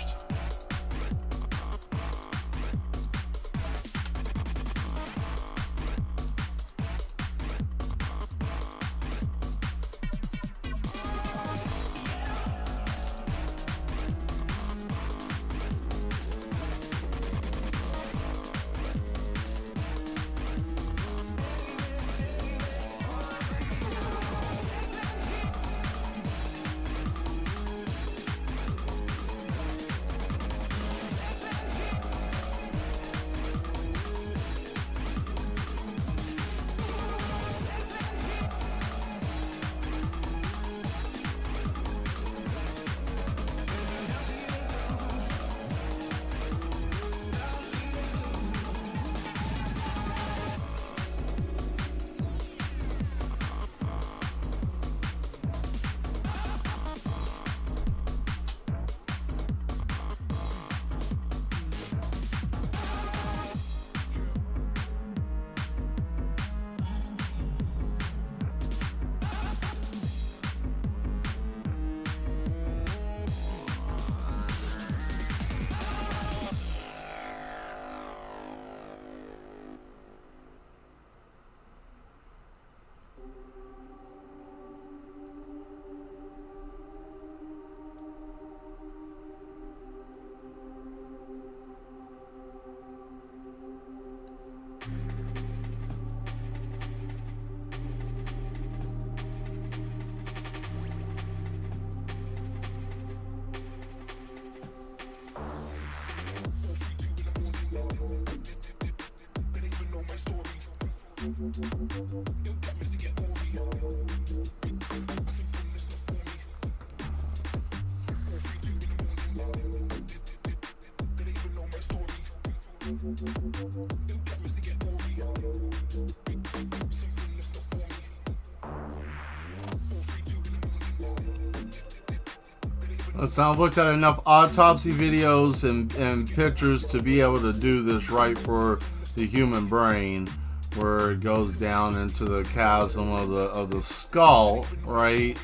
So I've looked at enough autopsy videos and pictures to be able to do this right for the human brain, where it goes down into the chasm of the skull, right?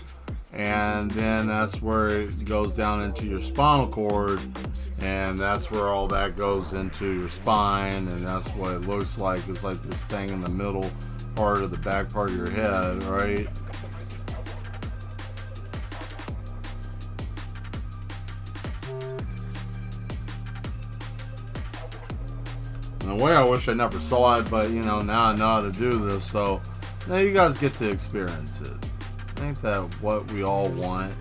And then that's where it goes down into your spinal cord, and that's where all that goes into your spine, and that's what it looks like. It's like this thing in the middle part of the back part of your head, right? In a way, I wish I never saw it, but you know, now I know how to do this, so now you guys get to experience it. Ain't that what we all want?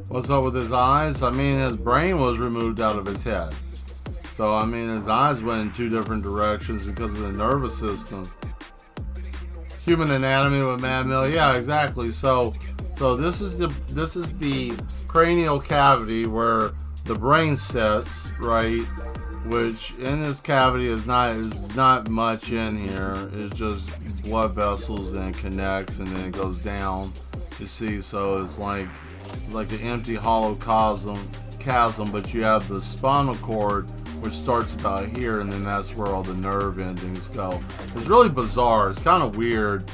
What's up with his eyes? I mean, his brain was removed out of his head. So, I mean, his eyes went in two different directions because of the nervous system. Human anatomy with Mad Me11. Yeah, exactly. So this is the cranial cavity where the brain sits, right? Which in this cavity is not much in here. It's just blood vessels, and it connects, and then it goes down. You see, so it's like an empty hollow chasm, but you have the spinal cord, which starts about here, and then that's where all the nerve endings go. It's really bizarre. It's kind of weird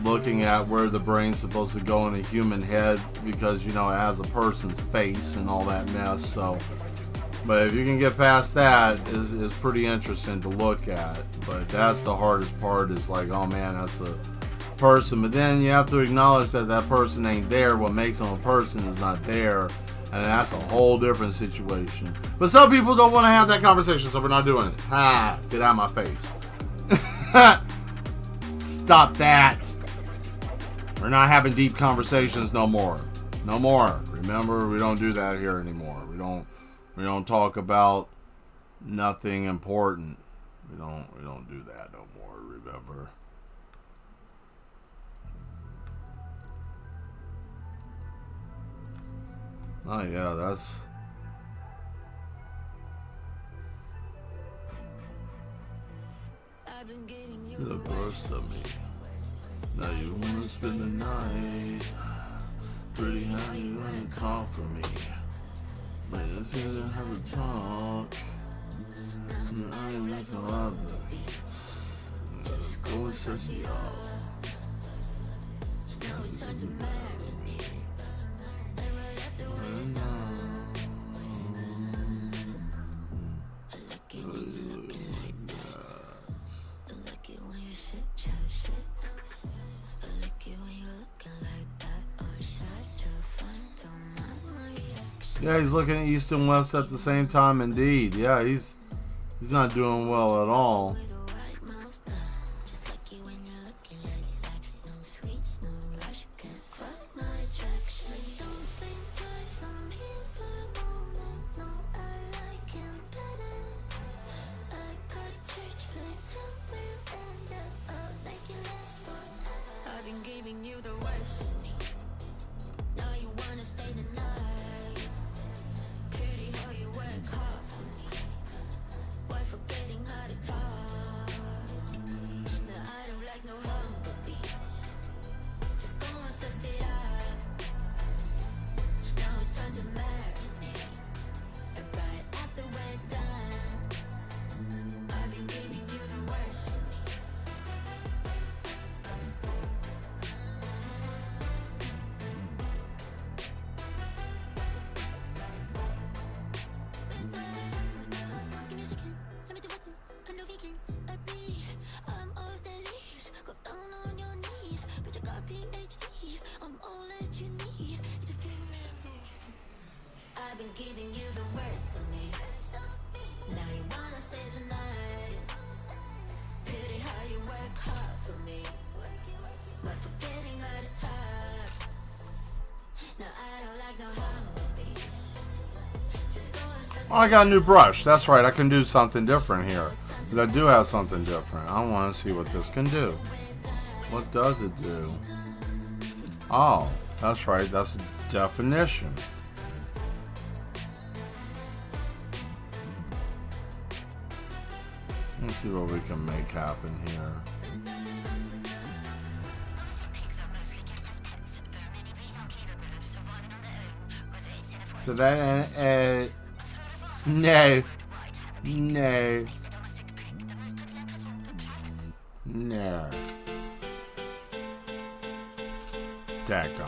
looking at where the brain's supposed to go in a human head, because you know it has a person's face and all that mess. So, but if you can get past that, is pretty interesting to look at. But that's the hardest part. Is like, oh man, that's a person. But then you have to acknowledge that that person ain't there. What makes them a person is not there, and that's a whole different situation. But some people don't want to have that conversation, so we're not doing it. Ha! Get out of my face. Stop that. We're not having deep conversations no more. No more. Remember, we don't do that here anymore. We don't talk about nothing important. We don't do that no more. Remember. Oh yeah, that's the worst of me. Now you wanna spend the night. Pretty how you wanna talk for me. But let's get to have a talk. I ain't like no other beats. Let's go and set you up. Now it's time to marinate. And right after we're done, I like it when you're looking like that. I like it when you shit, chat shit. I like it when you're looking like that. Oh, shut your fun, don't mind my reaction. Yeah, he's looking at east and west at the same time. Indeed, yeah, he's not doing well at all. I've been giving you the worst of me. Now you wanna stay the night. Oh, I got a new brush. That's right. I can do something different here. I do have something different. I want to see what this can do. What does it do? Oh, that's right. That's a definition. Let's see what we can make happen here. So that no. Daggone it.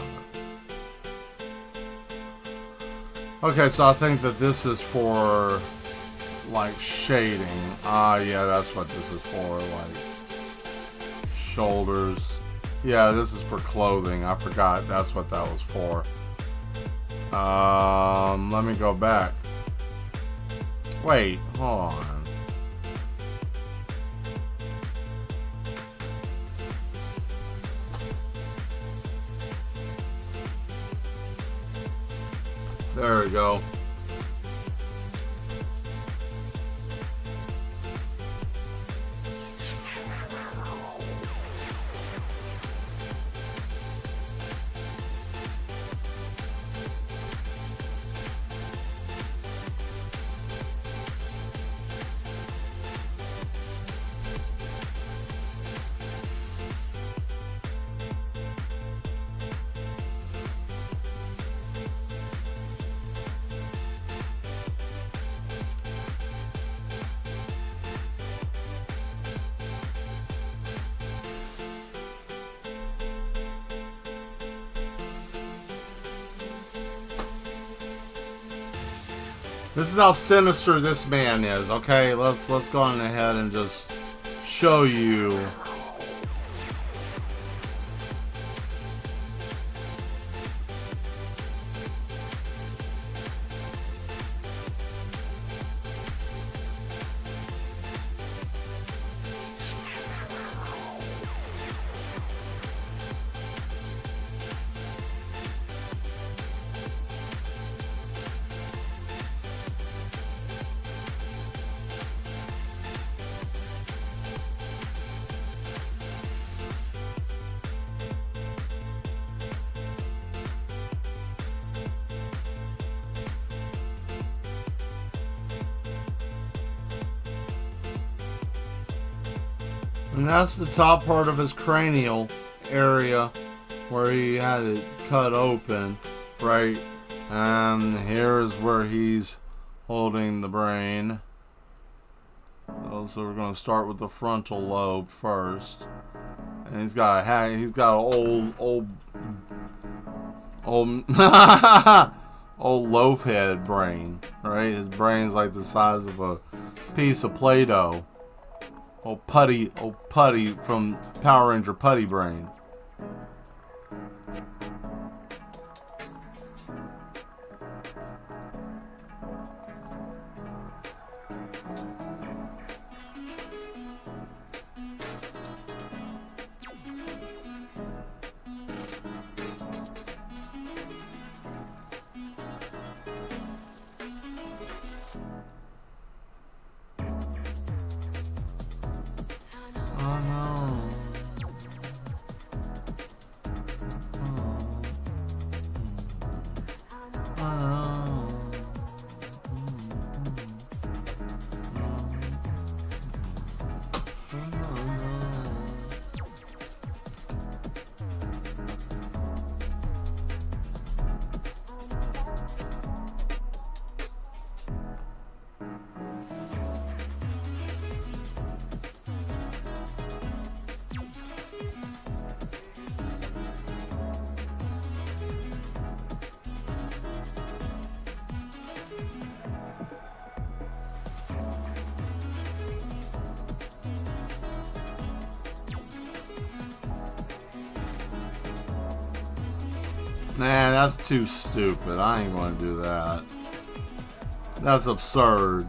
Okay, so I think that this is for like shading. Yeah, that's what this is for, like shoulders. Yeah, this is for clothing. I forgot that's what that was for. Let me go back. Wait, hold on. There we go. This is how sinister this man is, okay? Let's go on ahead and just show you. And that's the top part of his cranial area where he had it cut open, right? And here is where he's holding the brain. So we're going to start with the frontal lobe first. And he's got an old loaf head brain, right? His brain's like the size of a piece of Play-Doh. Old Putty from Power Ranger Putty Brain. Man, that's too stupid. I ain't gonna do that. That's absurd.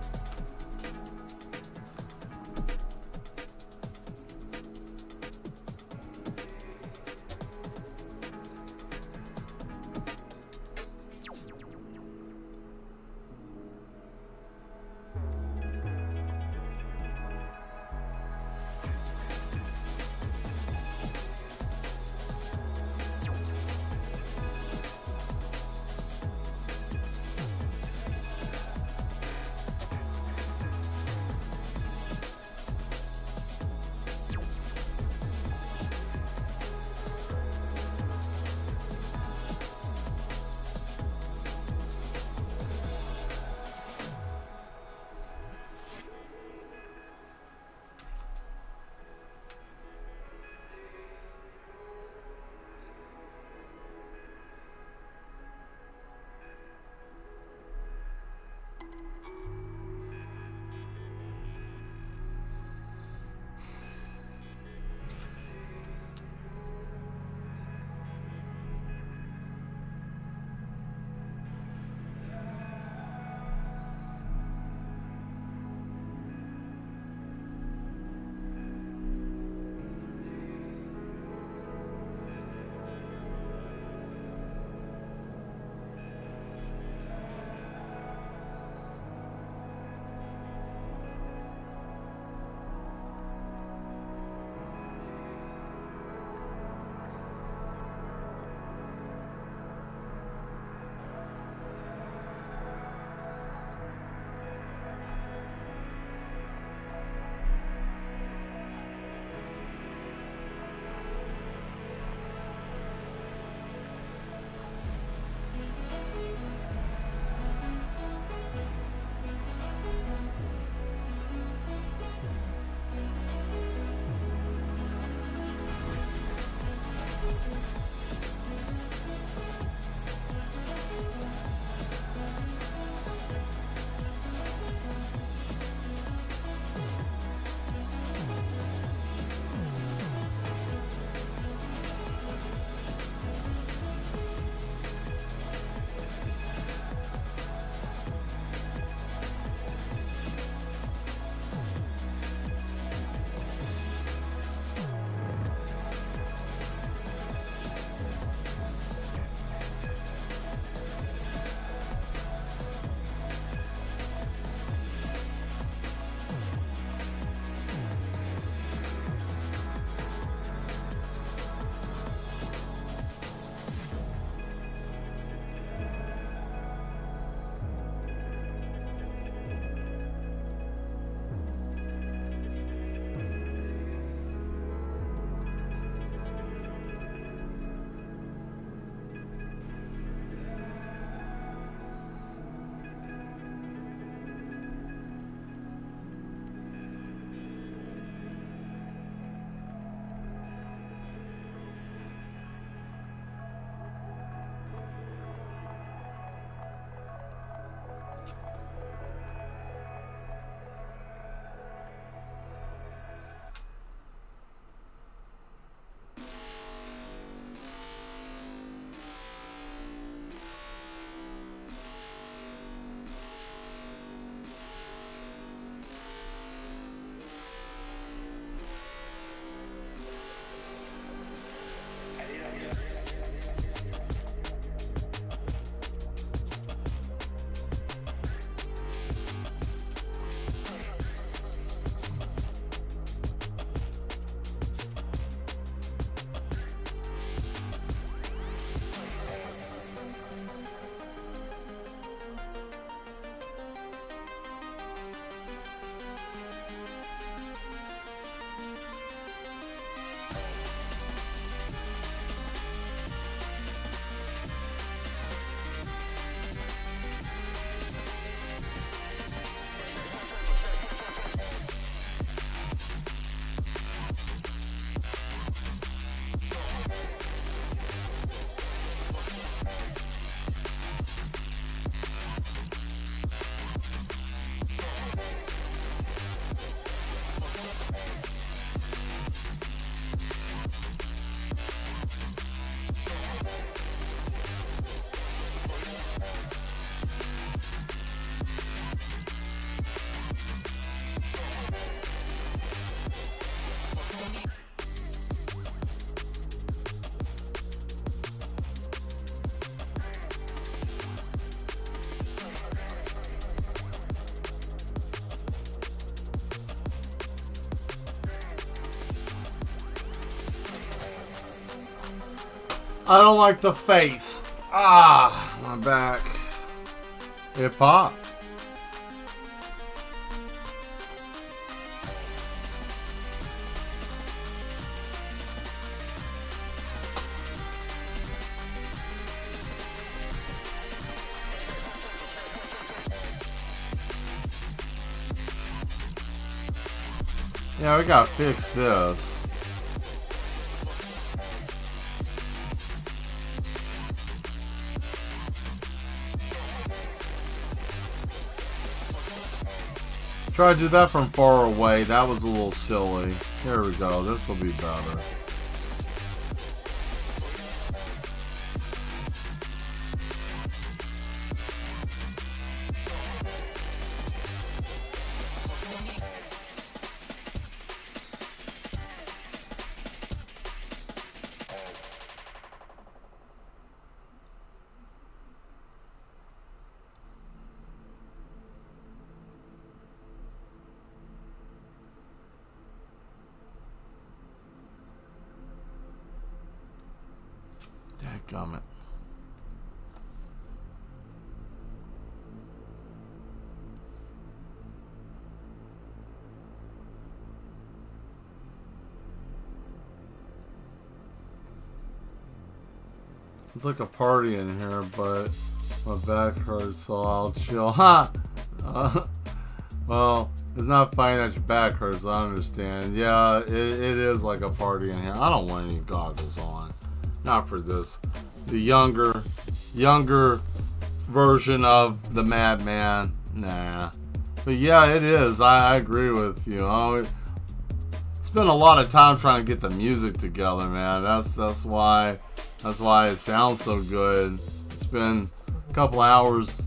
I don't like the face. Ah, my back. It popped. Yeah, we gotta fix this. Try to do that from far away. That was a little silly. Here we go. This will be better. Dadgummit. It's like a party in here, but my back hurts, so I'll chill. Ha! Well, it's not funny that your back hurts, I understand. Yeah, it is like a party in here. I don't want any goggles on. Not for this. The younger version of the Madman. Nah. But yeah, it is. I agree with you. Spent a lot of time trying to get the music together, man. That's why it sounds so good. It's been a couple hours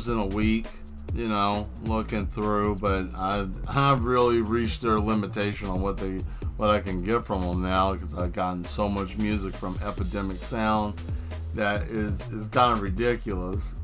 in a week, you know, looking through, but I've really reached their limitation on what I can get from them now, because I've gotten so much music from Epidemic Sound that is kind of ridiculous.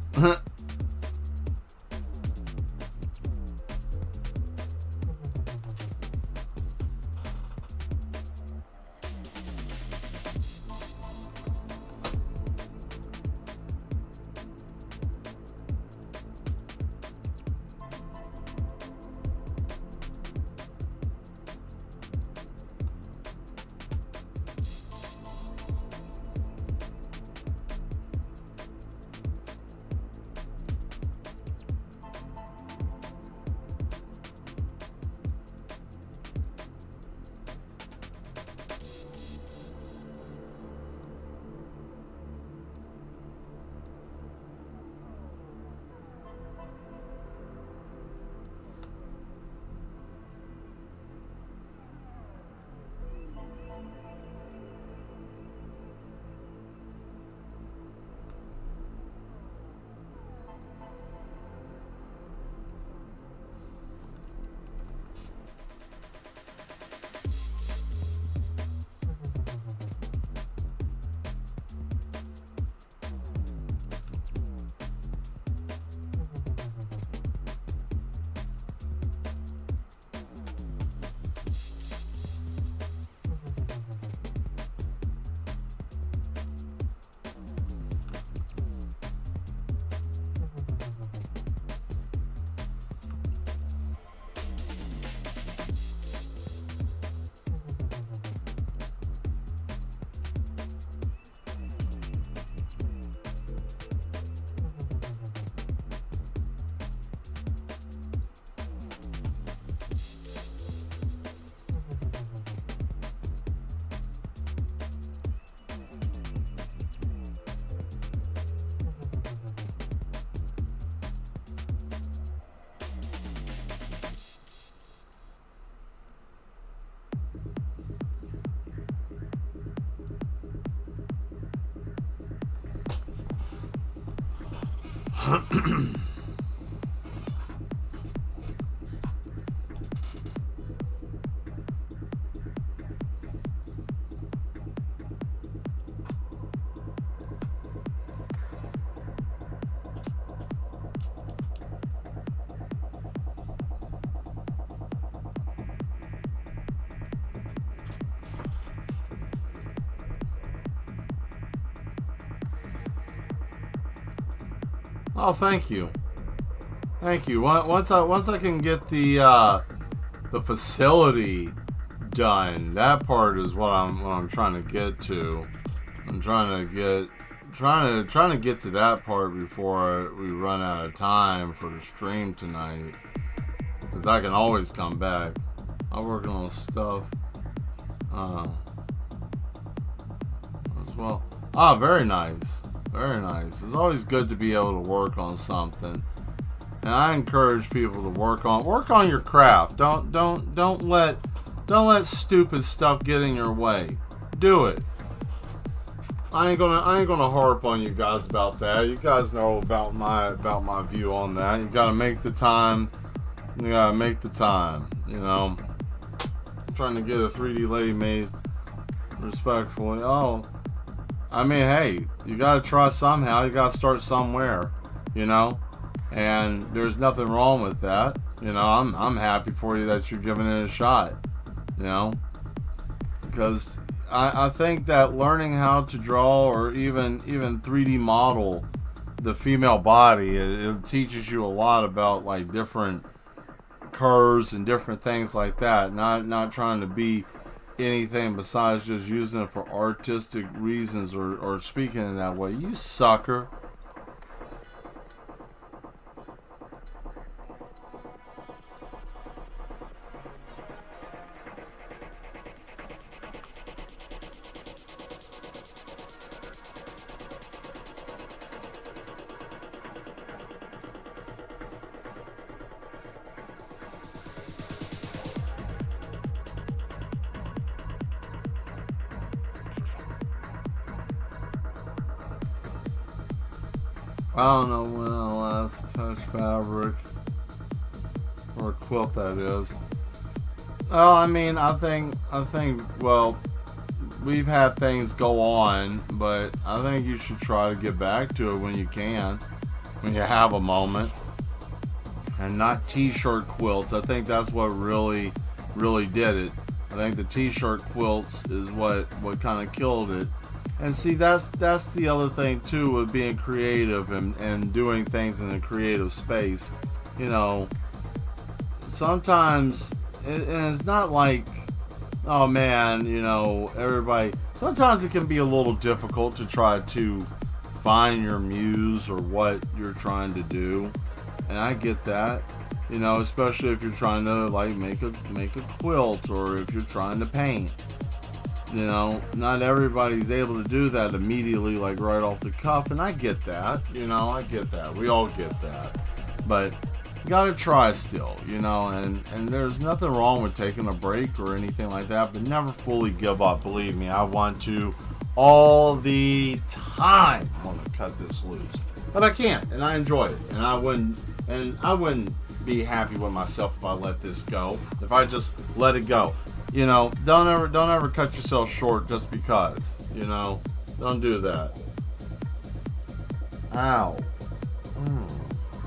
Oh, thank you. Thank you. Once I can get the facility done, that part is what I'm trying to get to. I'm trying to get to that part before we run out of time for the stream tonight. Because I can always come back. I'm working on stuff as well. Ah, very nice. Very nice. It's always good to be able to work on something. And I encourage people to work on your craft. Don't let stupid stuff get in your way. Do it. I ain't gonna harp on you guys about that. You guys know about my view on that. You gotta make the time. You gotta make the time. You know, I'm trying to get a 3D lady made respectfully. Oh, I mean, hey, you gotta try somehow. You gotta start somewhere. You know, and there's nothing wrong with that. You know, I'm happy for you that you're giving it a shot. You know, because I think that learning how to draw or even 3D model the female body, it teaches you a lot about like different curves and different things like that. Not trying to be anything besides just using it for artistic reasons or speaking in that way. You sucker. I don't know when I last touched fabric or a quilt, that is. Well, I mean, I think, well, we've had things go on, but I think you should try to get back to it when you can, when you have a moment, and not t-shirt quilts. I think that's what really did it. I think the t-shirt quilts is what kind of killed it. And see, that's the other thing too with being creative and doing things in a creative space. You know, sometimes and it's not like, oh man, you know, everybody. Sometimes it can be a little difficult to try to find your muse or what you're trying to do, and I get that. You know, especially if you're trying to like make a quilt or if you're trying to paint. You know, not everybody's able to do that immediately, like right off the cuff, and I get that. You know, I get that. We all get that. But you gotta try still, you know, and there's nothing wrong with taking a break or anything like that, but never fully give up. Believe me, I want to all the time want to cut this loose. But I can't, and I enjoy it. And I wouldn't be happy with myself if I let this go. If I just let it go. You know, don't ever cut yourself short just because. You know, don't do that. Ow,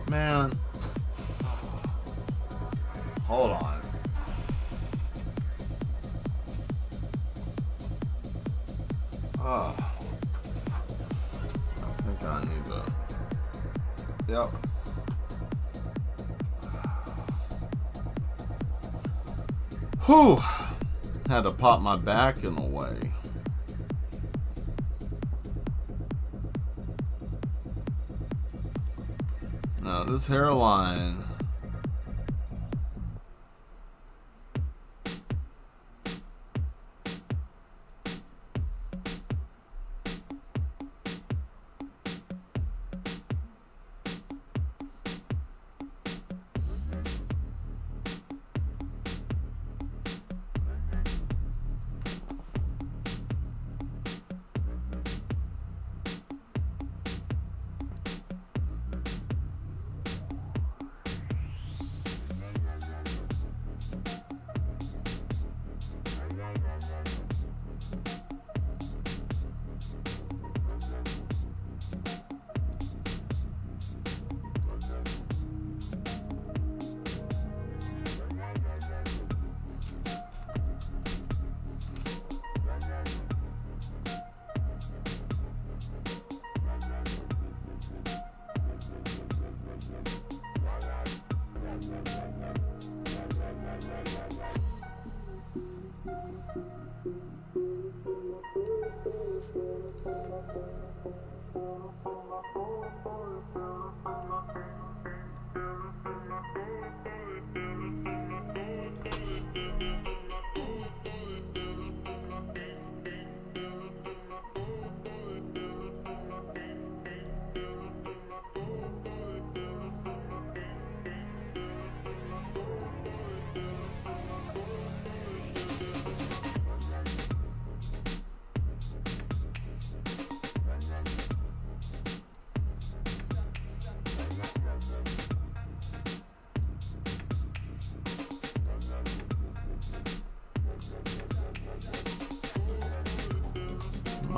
man. Hold on. I think I need to. Yep. Whew. Had to pop my back in a way. Now this hairline.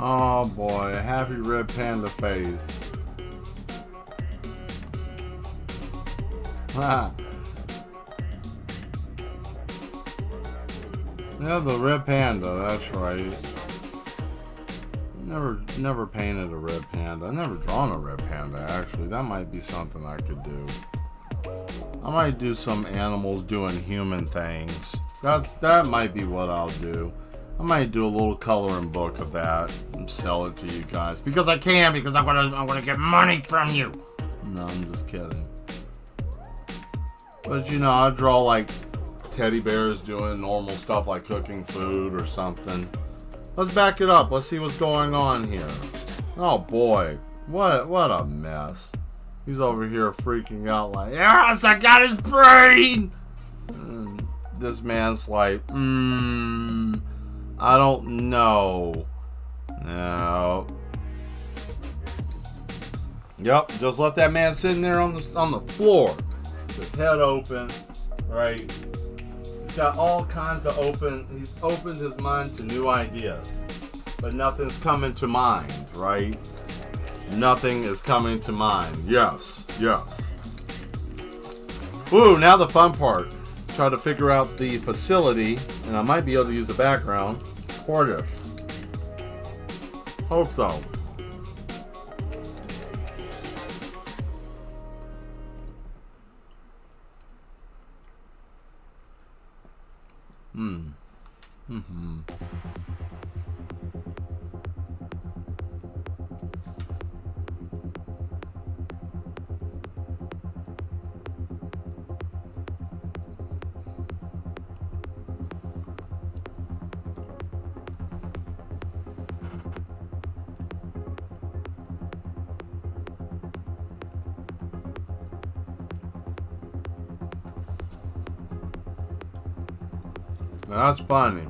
Oh boy, a happy red panda face. Ah. Yeah, the red panda, that's right. Never painted a red panda. I've never drawn a red panda, actually. That might be something I could do. I might do some animals doing human things. That might be what I'll do. I might do a little coloring book of that and sell it to you guys. Because I can, because I'm gonna get money from you. No, I'm just kidding. But you know, I draw like teddy bears doing normal stuff like cooking food or something. Let's back it up. Let's see what's going on here. Oh boy, what a mess. He's over here freaking out like, yes, I got his brain! And this man's like, I don't know. No. Yep, just left that man sitting there on the floor. His head open, right? He's got all kinds of he's opened his mind to new ideas. But nothing's coming to mind, right? Nothing is coming to mind. Yes. Ooh, now the fun part. Try to figure out the facility, and I might be able to use the background for this. Hope so. That's funny.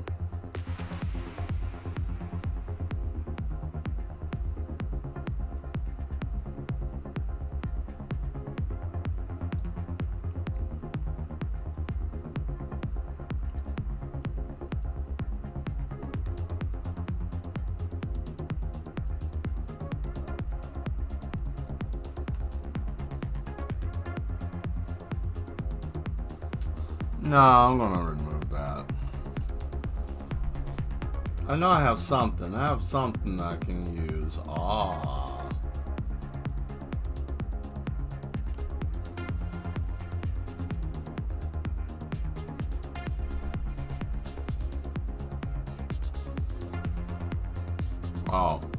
No, I'm gonna remove that. I know I have something. I have something I can use. Oh,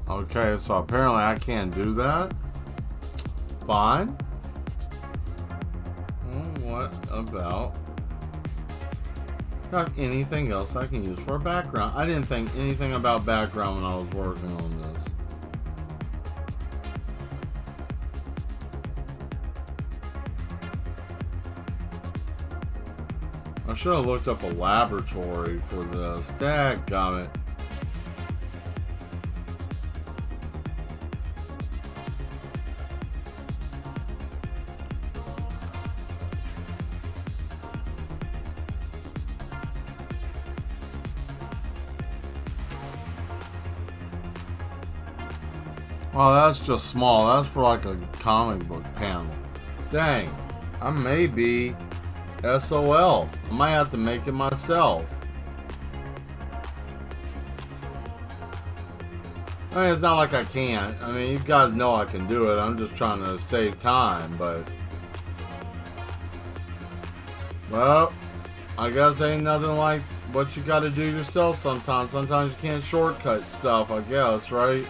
okay. So apparently I can't do that. Fine. What about... Got anything else I can use for a background? I didn't think anything about background when I was working on this. I should have looked up a laboratory for this. Dadgummit. Oh, that's just small. That's for like a comic book panel. Dang. I may be SOL. I might have to make it myself. I mean, it's not like I can't. I mean, you guys know I can do it. I'm just trying to save time, but... Well, I guess ain't nothing like what you gotta do yourself sometimes. Sometimes you can't shortcut stuff, I guess, right?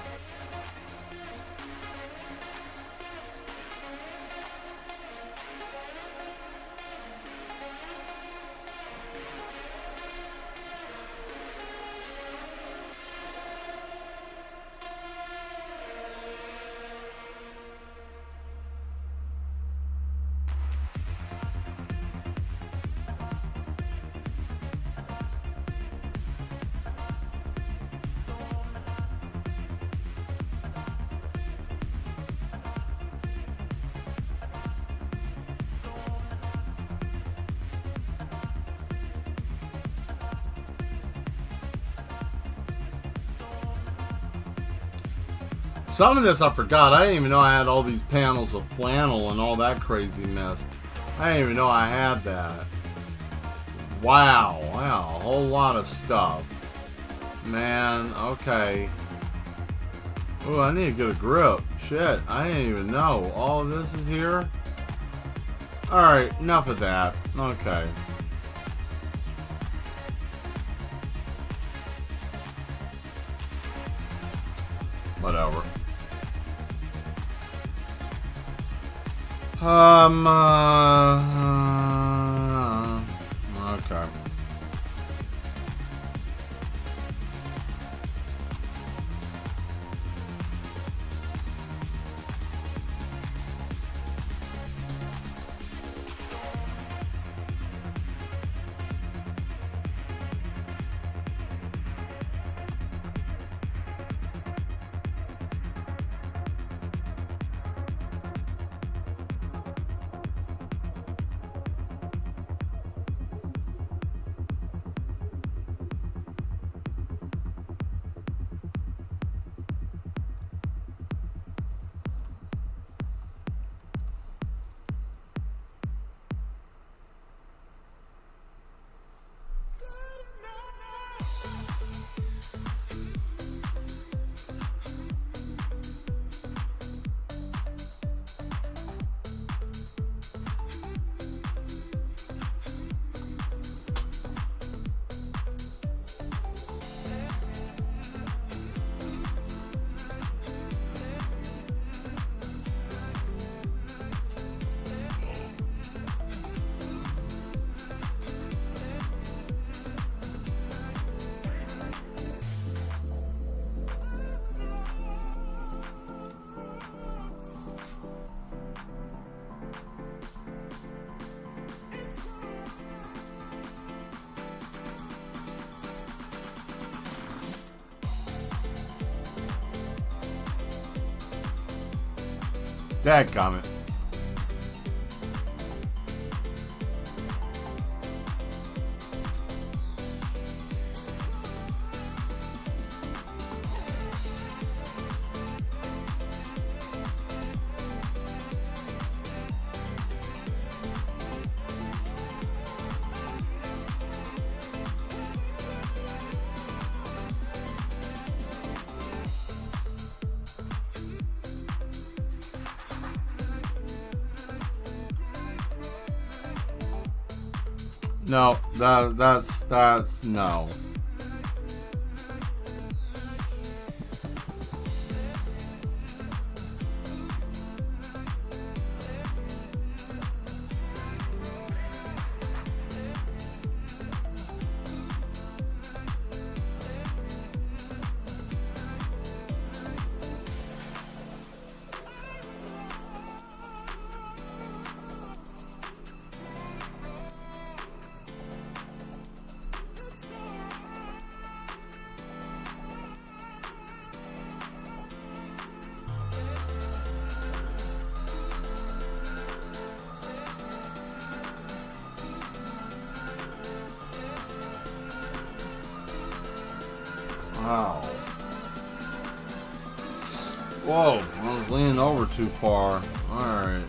Some of this I forgot. I didn't even know I had all these panels of flannel and all that crazy mess. I didn't even know I had that. Wow, wow, a whole lot of stuff. Man, okay. Oh, I need to get a grip. Shit, I didn't even know. All of this is here? Alright, enough of that. Okay. Whatever. Okay. Dadgummit. No, that's no. Wow. Whoa, I was leaning over too far. Alright.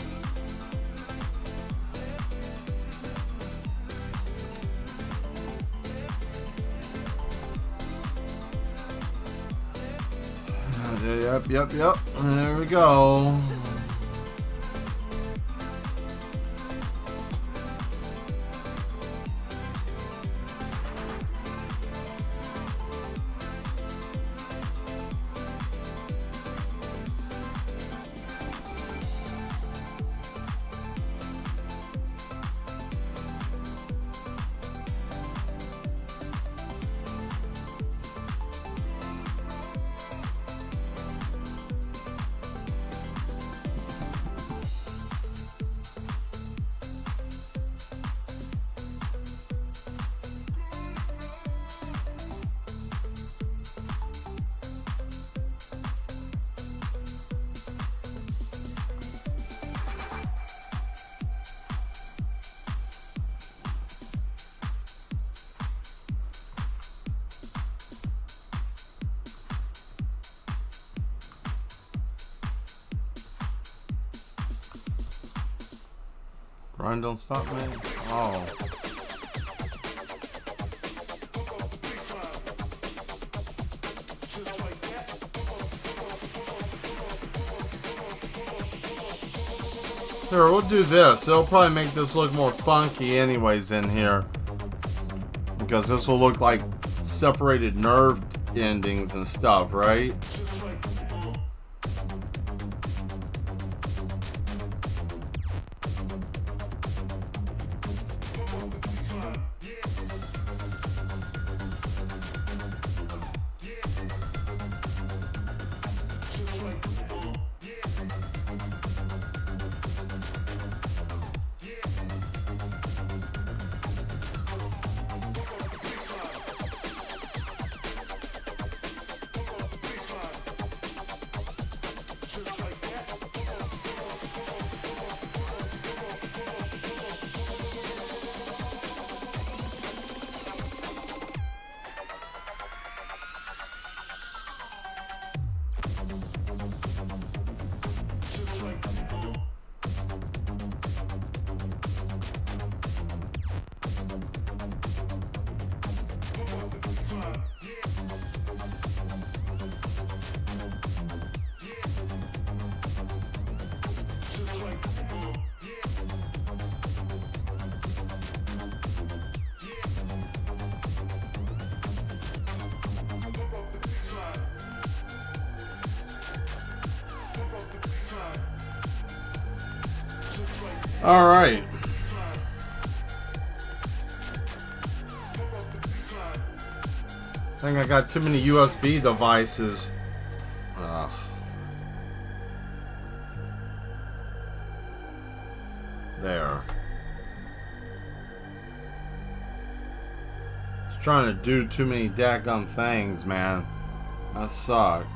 Yep. There we go. Run, don't stop me. Oh. Here, we'll do this. It'll probably make this look more funky anyways in here. Because this will look like separated nerve endings and stuff, right? All right. I think I got too many USB devices. Ugh. There. Just trying to do too many daggum things, man. That sucked.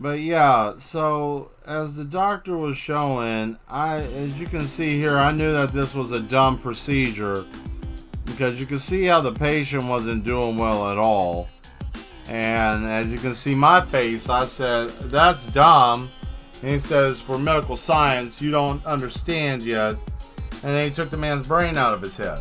But yeah, so as the doctor was showing, as you can see here, I knew that this was a dumb procedure because you can see how the patient wasn't doing well at all. And as you can see my face, I said, that's dumb. And he says, for medical science, you don't understand yet. And then he took the man's brain out of his head.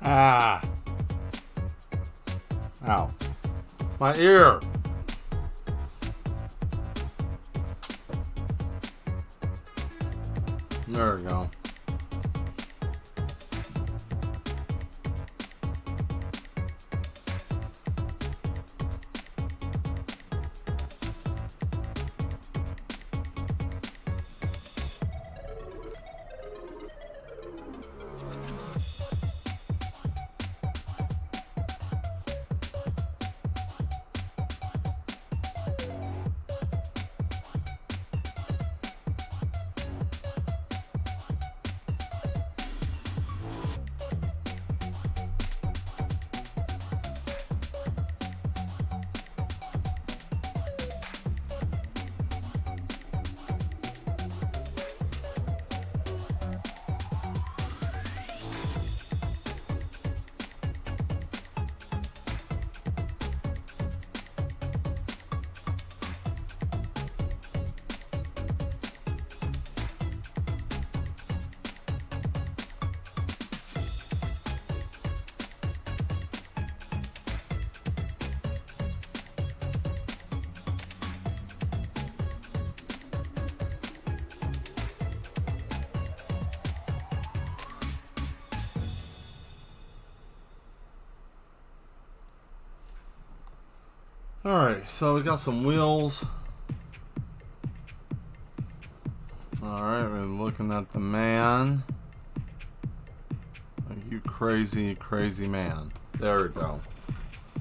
Ah. Ow. My ear. There we go. Alright, so we got some wheels. Alright, we're looking at the man. You crazy, crazy man. There we go.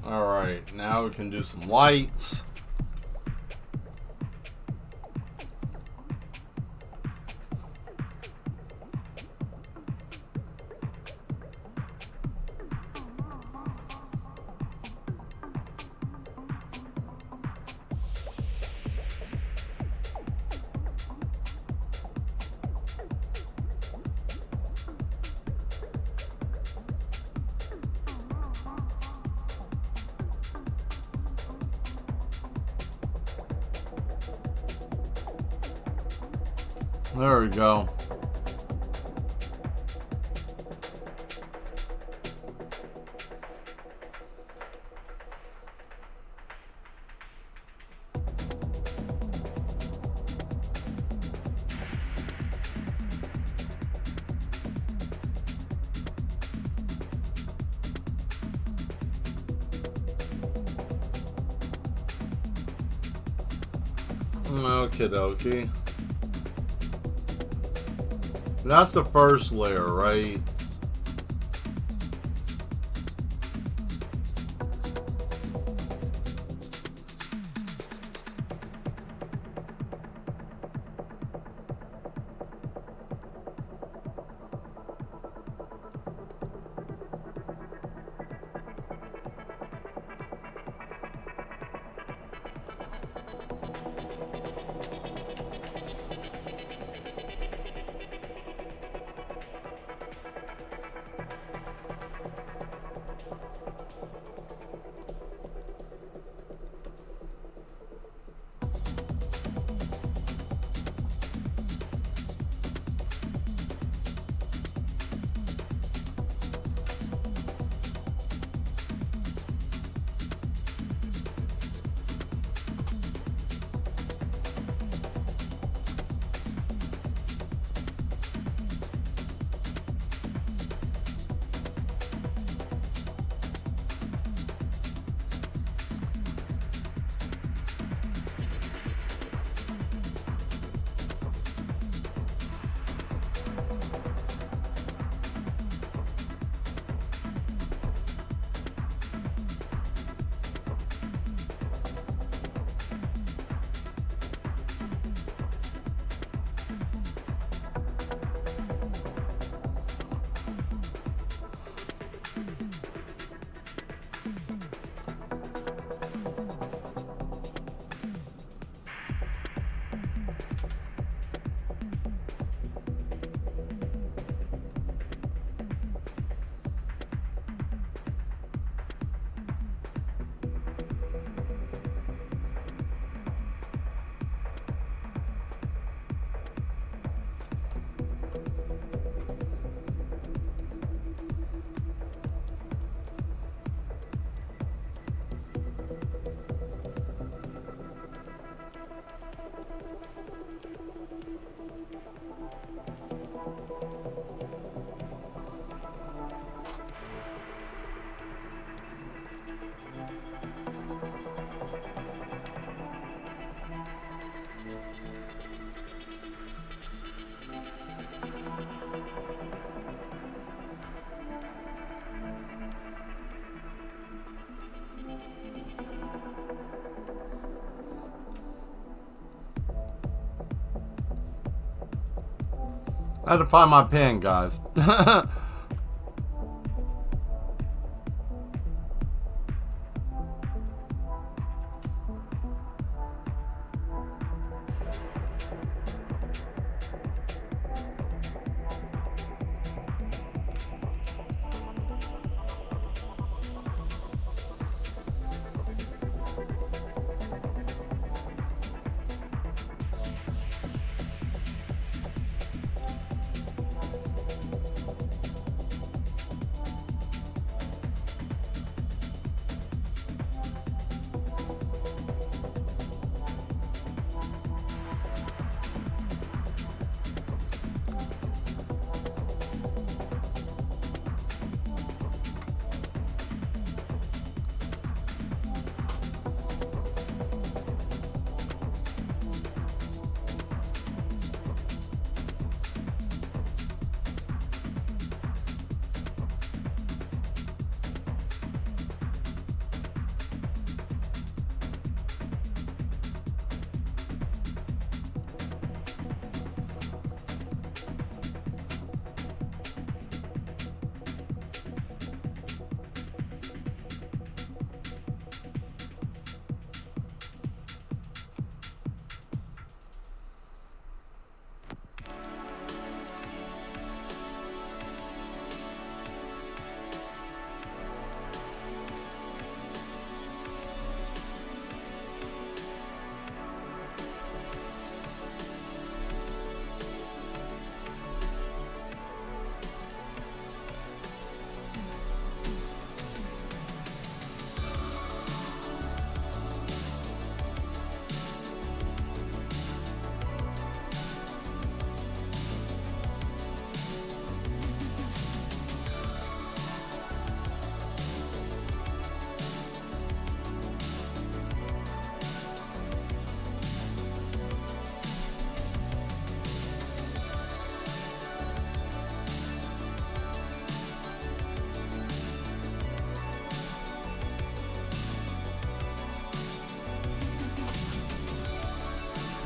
Alright, now we can do some lights. There we go. Okie dokie. That's the first layer, right? I had to find my pen, guys.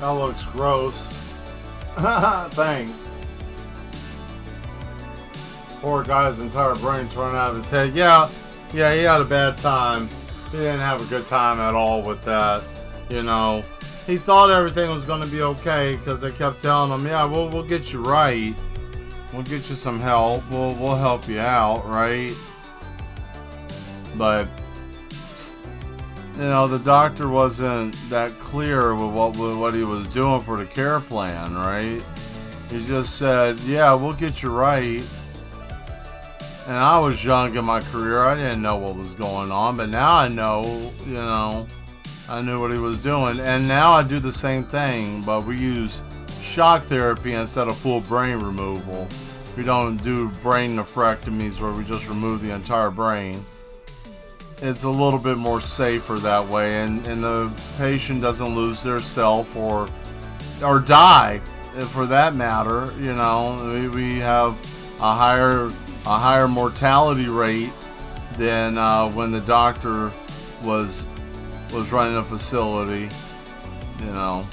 That looks gross. Thanks. Poor guy's entire brain torn out of his head. Yeah, he had a bad time. He didn't have a good time at all with that. You know, he thought everything was going to be okay because they kept telling him, yeah, we'll get you right. We'll get you some help. We'll help you out, right? But you know, the doctor wasn't that clear with what he was doing for the care plan, right? He just said, yeah, we'll get you right. And I was young in my career. I didn't know what was going on. But now I know, you know, I knew what he was doing. And now I do the same thing. But we use shock therapy instead of full brain removal. We don't do brain nephrectomies where we just remove the entire brain. It's a little bit more safer that way, and the patient doesn't lose their self or die, for that matter. You know, we have a higher mortality rate than when the doctor was running a facility. You know.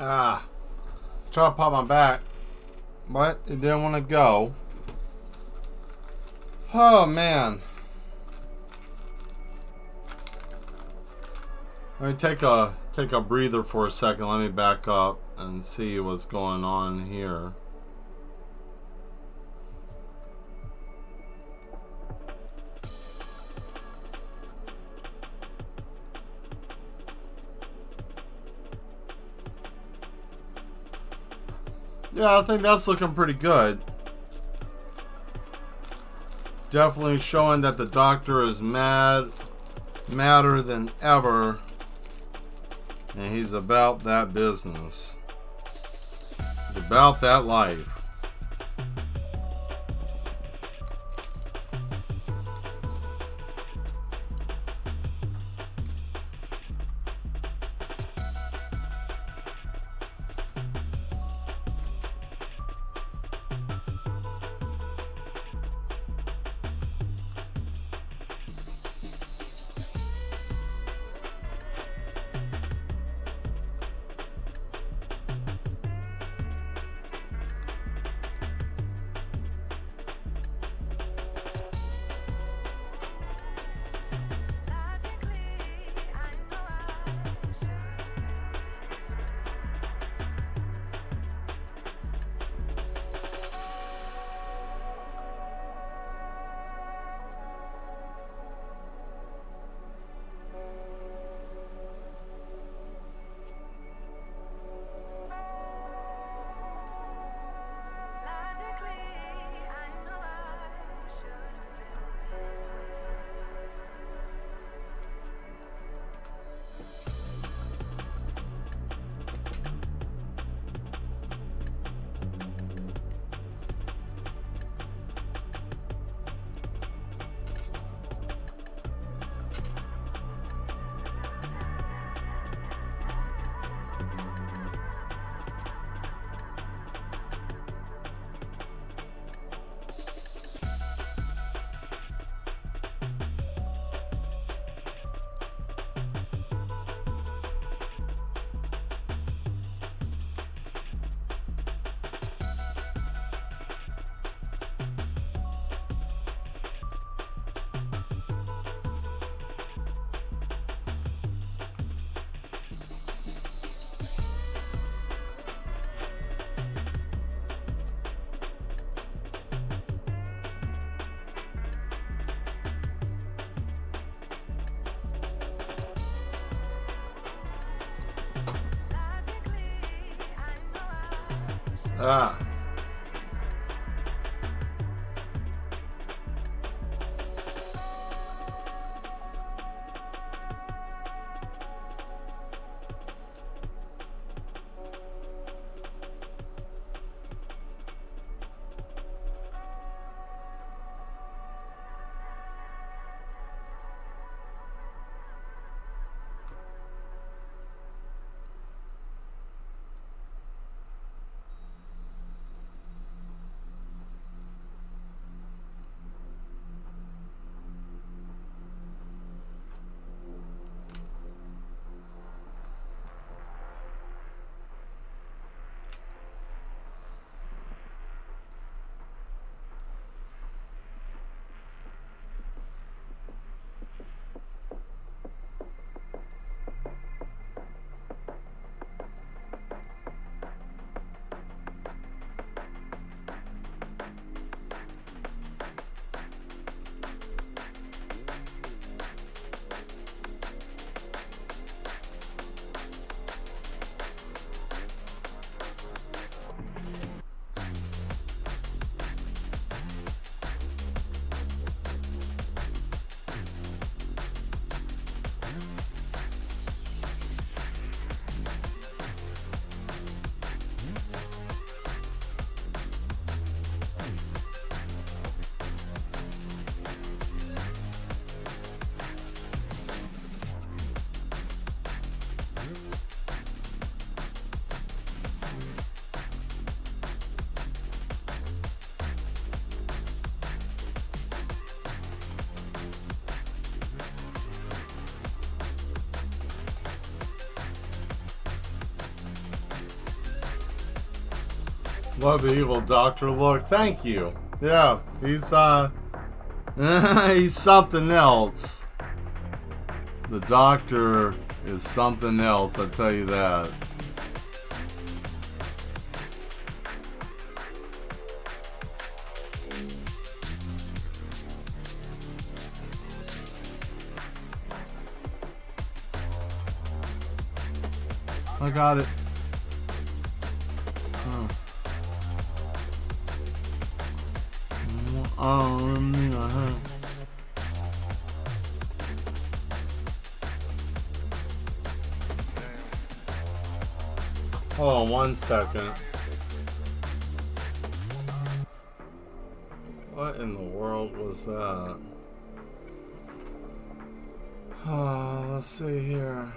Ah, try to pop my back, but it didn't want to go. Oh man. Let me take a breather for a second. Let me back up and see what's going on here. Yeah, I think that's looking pretty good. Definitely showing that the doctor is madder than ever, and he's about that business. He's about that life. Ah. Love the evil doctor look. Thank you. Yeah, he's he's something else. The doctor is something else, I tell you that. I got it. Hold on 1 second. What in the world was that? Let's see here.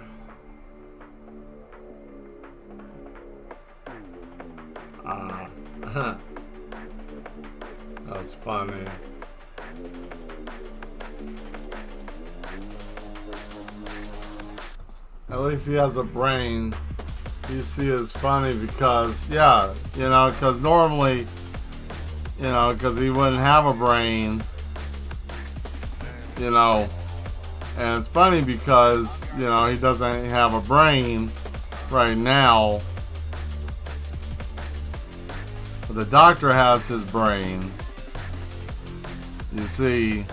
That's funny. At least he has a brain. You see, it's funny because, yeah, you know, because normally, you know, because he wouldn't have a brain, you know, and it's funny because, you know, he doesn't have a brain right now. But the doctor has his brain. You see.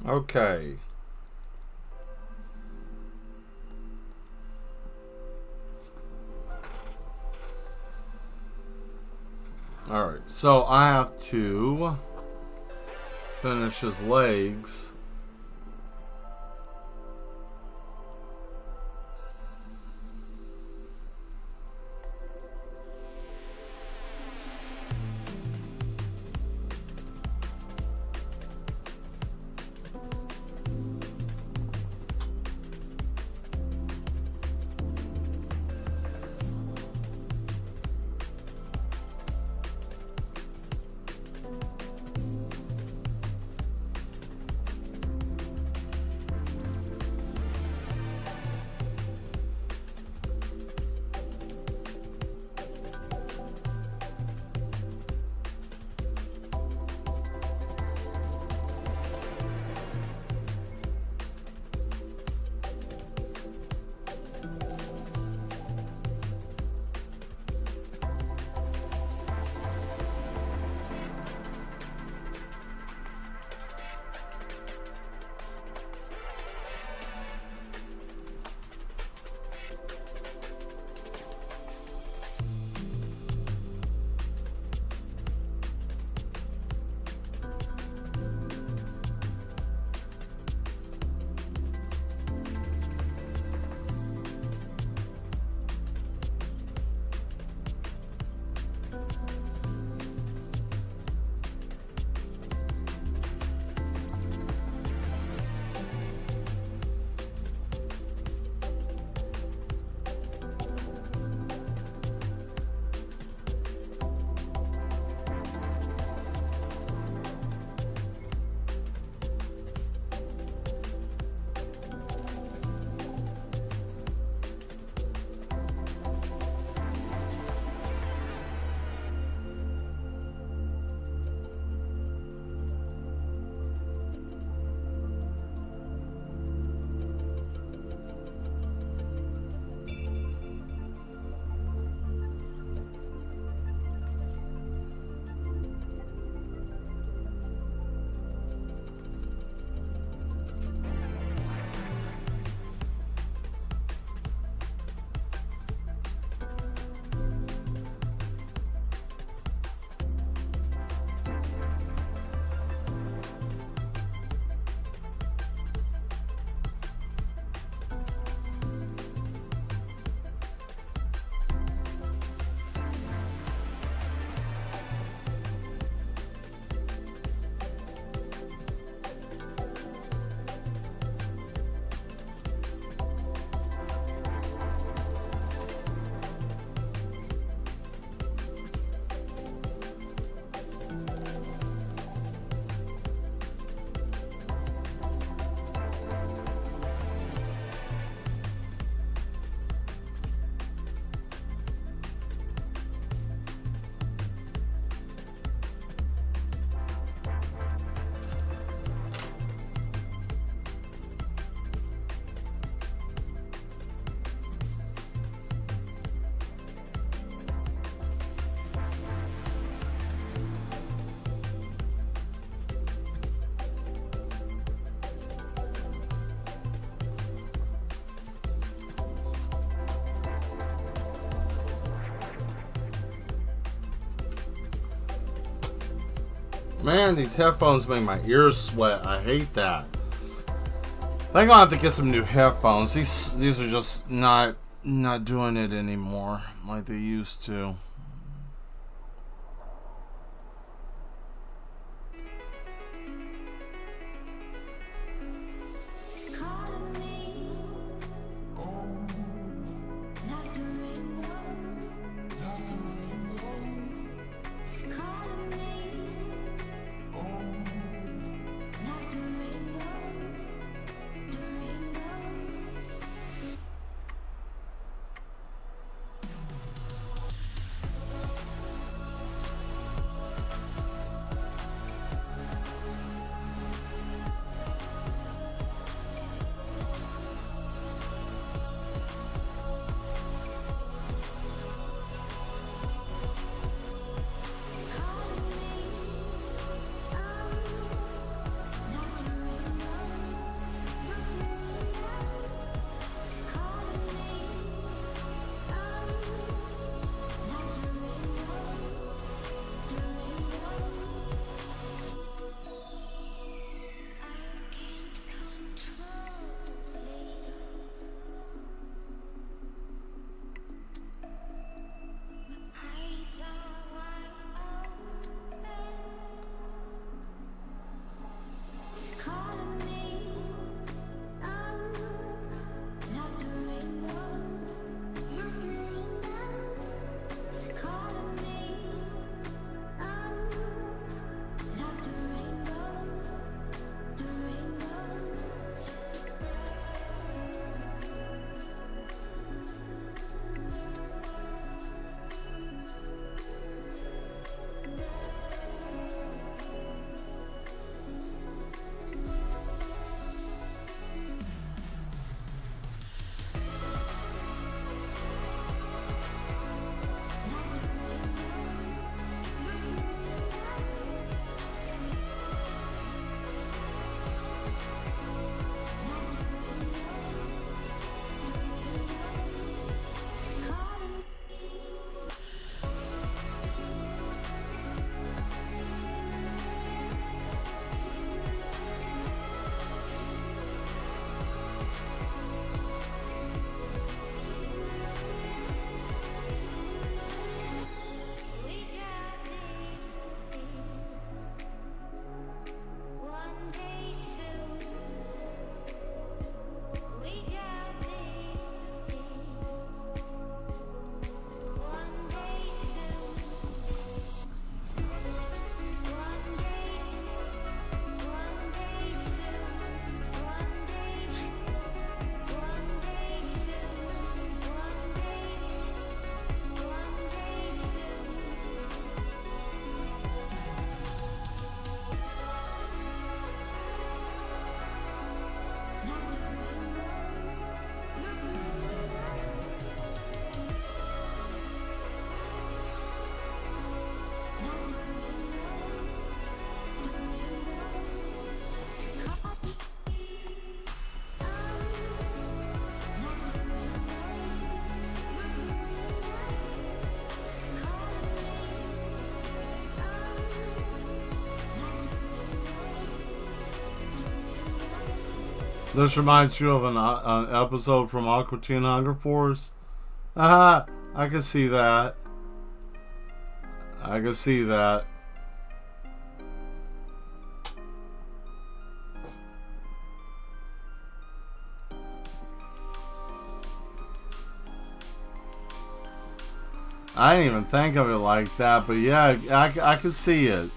Okay. Alright, so I have to finish his legs. Man, these headphones make my ears sweat. I hate that. I'm gonna have to get some new headphones. These are just not doing it anymore like they used to. This reminds you of an episode from Aqua Teen Hunger Force. I can see that. I can see that. I didn't even think of it like that, but yeah, I could see it.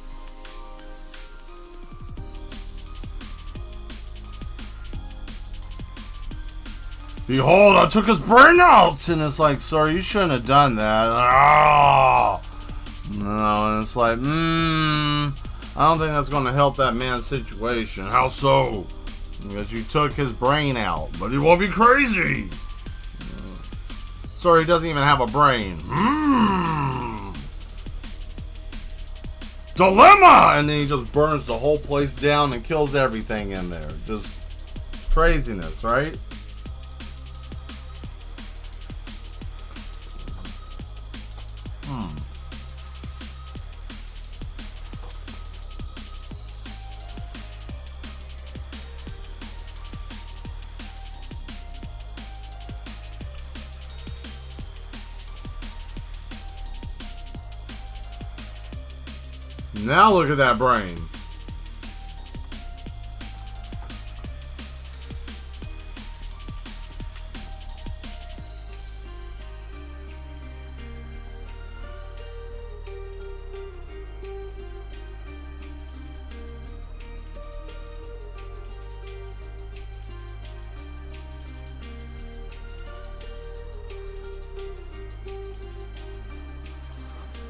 Behold, I took his brain out! And it's like, sir, you shouldn't have done that. Oh! No, and it's like, I don't think that's going to help that man's situation. How so? Because you took his brain out. But he won't be crazy! Sir, he doesn't even have a brain. Dilemma! And then he just burns the whole place down and kills everything in there. Just craziness, right? Now look at that brain.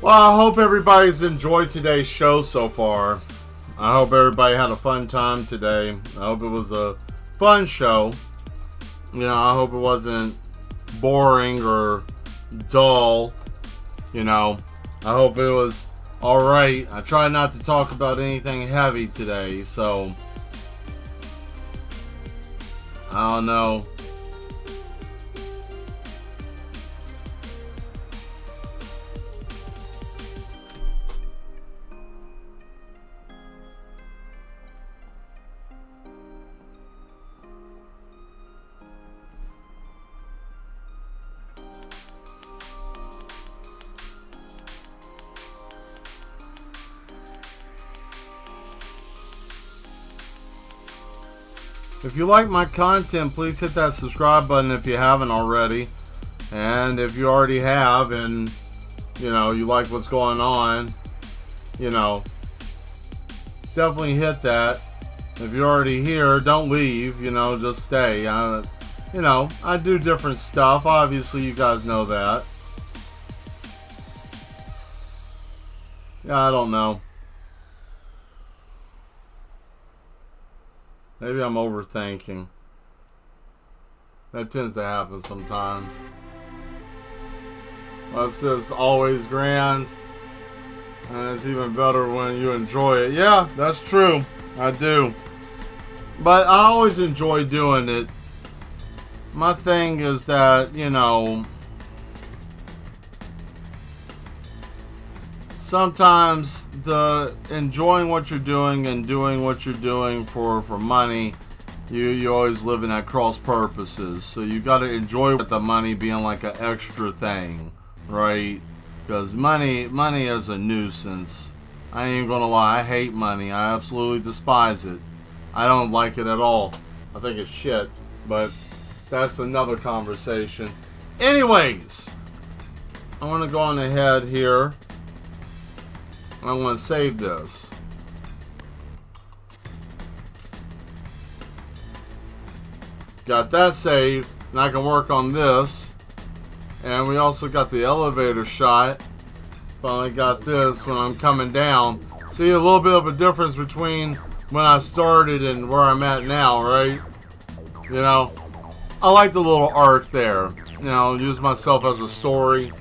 Well, I hope everybody's enjoyed today's show so far. I hope everybody had a fun time today. I hope it was a fun show. You know, I hope it wasn't boring or dull. You know, I hope it was alright. I try not to talk about anything heavy today, so I don't know. If you like my content, please hit that subscribe button if you haven't already. And if you already have and, you know, you like what's going on, you know, definitely hit that. If you're already here, don't leave, you know, just stay. You know, I do different stuff. Obviously, you guys know that. Yeah, I don't know. Maybe I'm overthinking. That tends to happen sometimes. Well, it's just always grand. And it's even better when you enjoy it. Yeah, that's true. I do. But I always enjoy doing it. My thing is that, you know, sometimes the enjoying what you're doing and doing what you're doing for money, you always live in at cross purposes. So you got to enjoy the money being like an extra thing, right? Because money is a nuisance. I ain't gonna lie, I hate money. I absolutely despise it. I don't like it at all. I think it's shit. But that's another conversation. Anyways, I want to go on ahead here. I want to save this. Got that saved, and I can work on this. And we also got the elevator shot. Finally got this when I'm coming down. See a little bit of a difference between when I started and where I'm at now, right? You know, I like the little arc there. You know, use myself as a story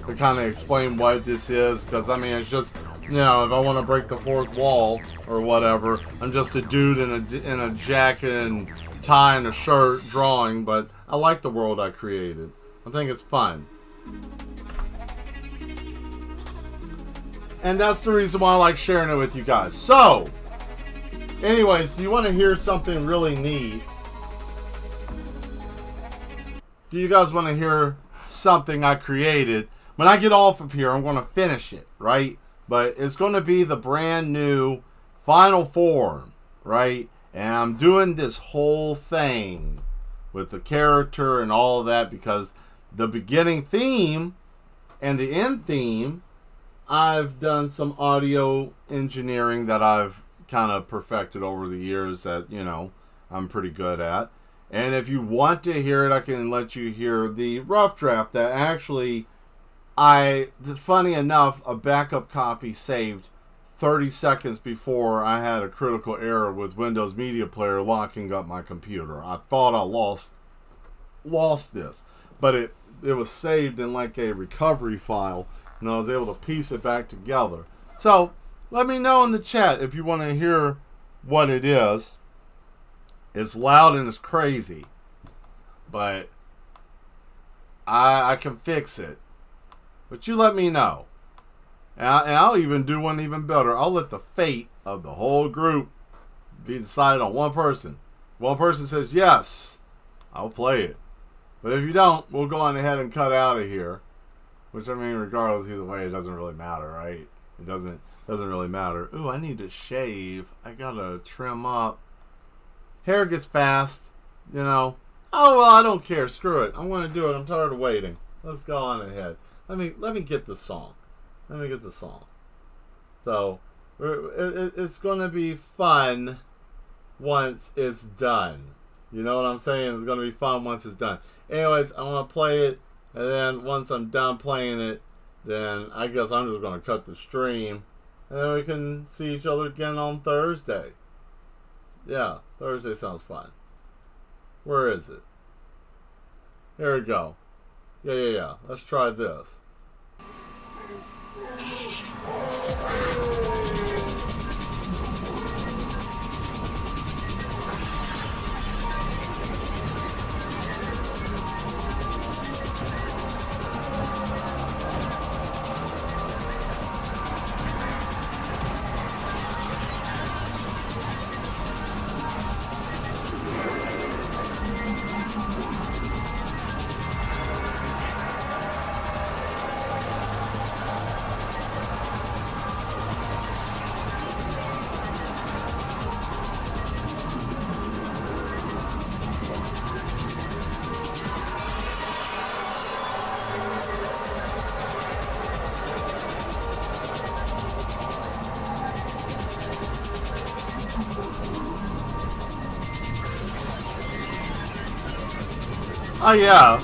to kind of explain what this is. Because, I mean, it's just... You know, if I want to break the fourth wall or whatever, I'm just a dude in a jacket and tie and a shirt drawing, but I like the world I created. I think it's fun. And that's the reason why I like sharing it with you guys. So, anyways, do you want to hear something really neat? Do you guys want to hear something I created? When I get off of here, I'm going to finish it, right? But it's going to be the brand new final form, right? And I'm doing this whole thing with the character and all of that because the beginning theme and the end theme, I've done some audio engineering that I've kind of perfected over the years that, you know, I'm pretty good at. And if you want to hear it, I can let you hear the rough draft that actually... funny enough, a backup copy saved 30 seconds before I had a critical error with Windows Media Player locking up my computer. I thought I lost this, but it was saved in like a recovery file, and I was able to piece it back together. So, let me know in the chat if you want to hear what it is. It's loud and it's crazy, but I can fix it. But you let me know. And I'll even do one even better. I'll let the fate of the whole group be decided on one person. One person says yes, I'll play it. But if you don't, we'll go on ahead and cut out of here. Which, I mean, regardless, either way, it doesn't really matter, right? It doesn't really matter. Ooh, I need to shave. I gotta trim up. Hair gets fast, you know. Oh well, I don't care. Screw it. I'm gonna do it. I'm tired of waiting. Let's go on ahead. Let me get the song. Let me get the song. So it's gonna be fun once it's done. You know what I'm saying? It's gonna be fun once it's done. Anyways, I want to play it, and then once I'm done playing it, then I guess I'm just gonna cut the stream, and then we can see each other again on Thursday. Yeah, Thursday sounds fun. Where is it? Here we go. Yeah. Let's try this. Oh yeah.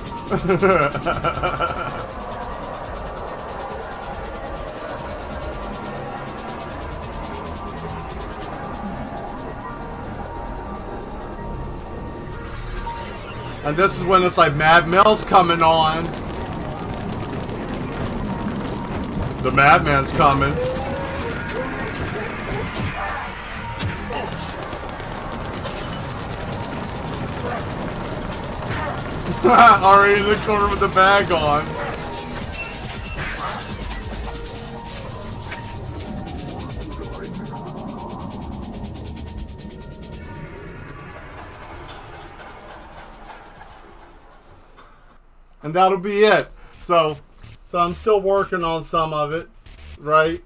And this is when it's like Mad Mel's coming on. The Madman's coming. Already in the corner with the bag on. And that'll be it. So I'm still working on some of it, right?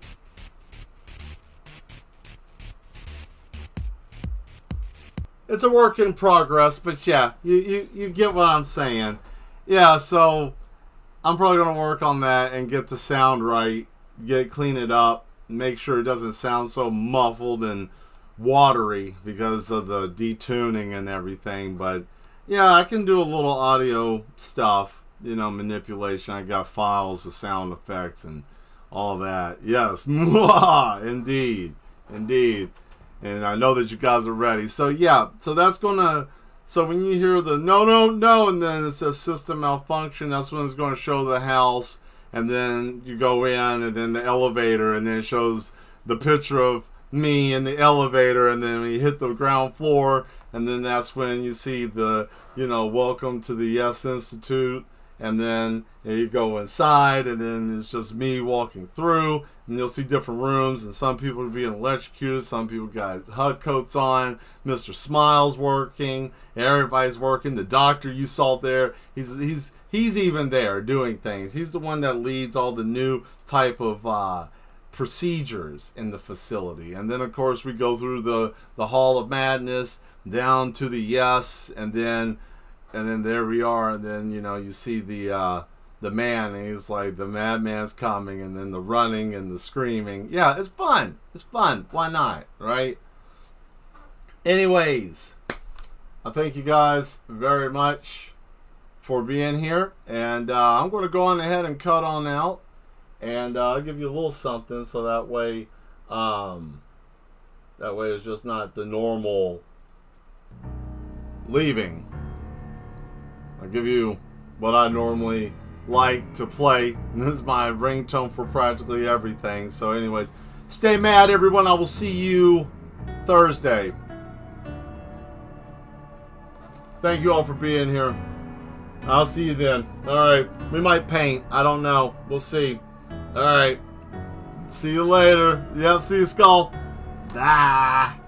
It's a work in progress, but yeah, you get what I'm saying. Yeah, so I'm probably going to work on that and get the sound right, clean it up, make sure it doesn't sound so muffled and watery because of the detuning and everything. But yeah, I can do a little audio stuff, you know, manipulation. I got files of sound effects and all that. Yes, indeed. And I know that you guys are ready. So yeah, so that's gonna, so when you hear the no, and then it says system malfunction, that's when it's gonna show the house, and then you go in, and then the elevator, and then it shows the picture of me in the elevator, and then when you hit the ground floor, and then that's when you see the, you know, welcome to the Yes Institute, and then you go inside, and then it's just me walking through, and you'll see different rooms, and some people are being electrocuted, some people got hug coats on, Mr. Smile's working, everybody's working, the doctor you saw there, he's even there doing things. He's the one that leads all the new type of procedures in the facility. And then of course we go through the Hall of Madness down to the Yes, and then there we are, and then, you know, you see the man, and he's like, the madman's coming, and then the running and the screaming. Yeah, it's fun. It's fun. Why not, right? Anyways, I thank you guys very much for being here, and I'm going to go on ahead and cut on out, and I'll give you a little something, so that way it's just not the normal leaving. I'll give you what I normally like to play. This is my ringtone for practically everything. So anyways, stay mad, everyone. I will see you Thursday. Thank you all for being here. I'll see you then. Alright, we might paint. I don't know. We'll see. Alright. See you later. Yep, see you, Skull. Bye.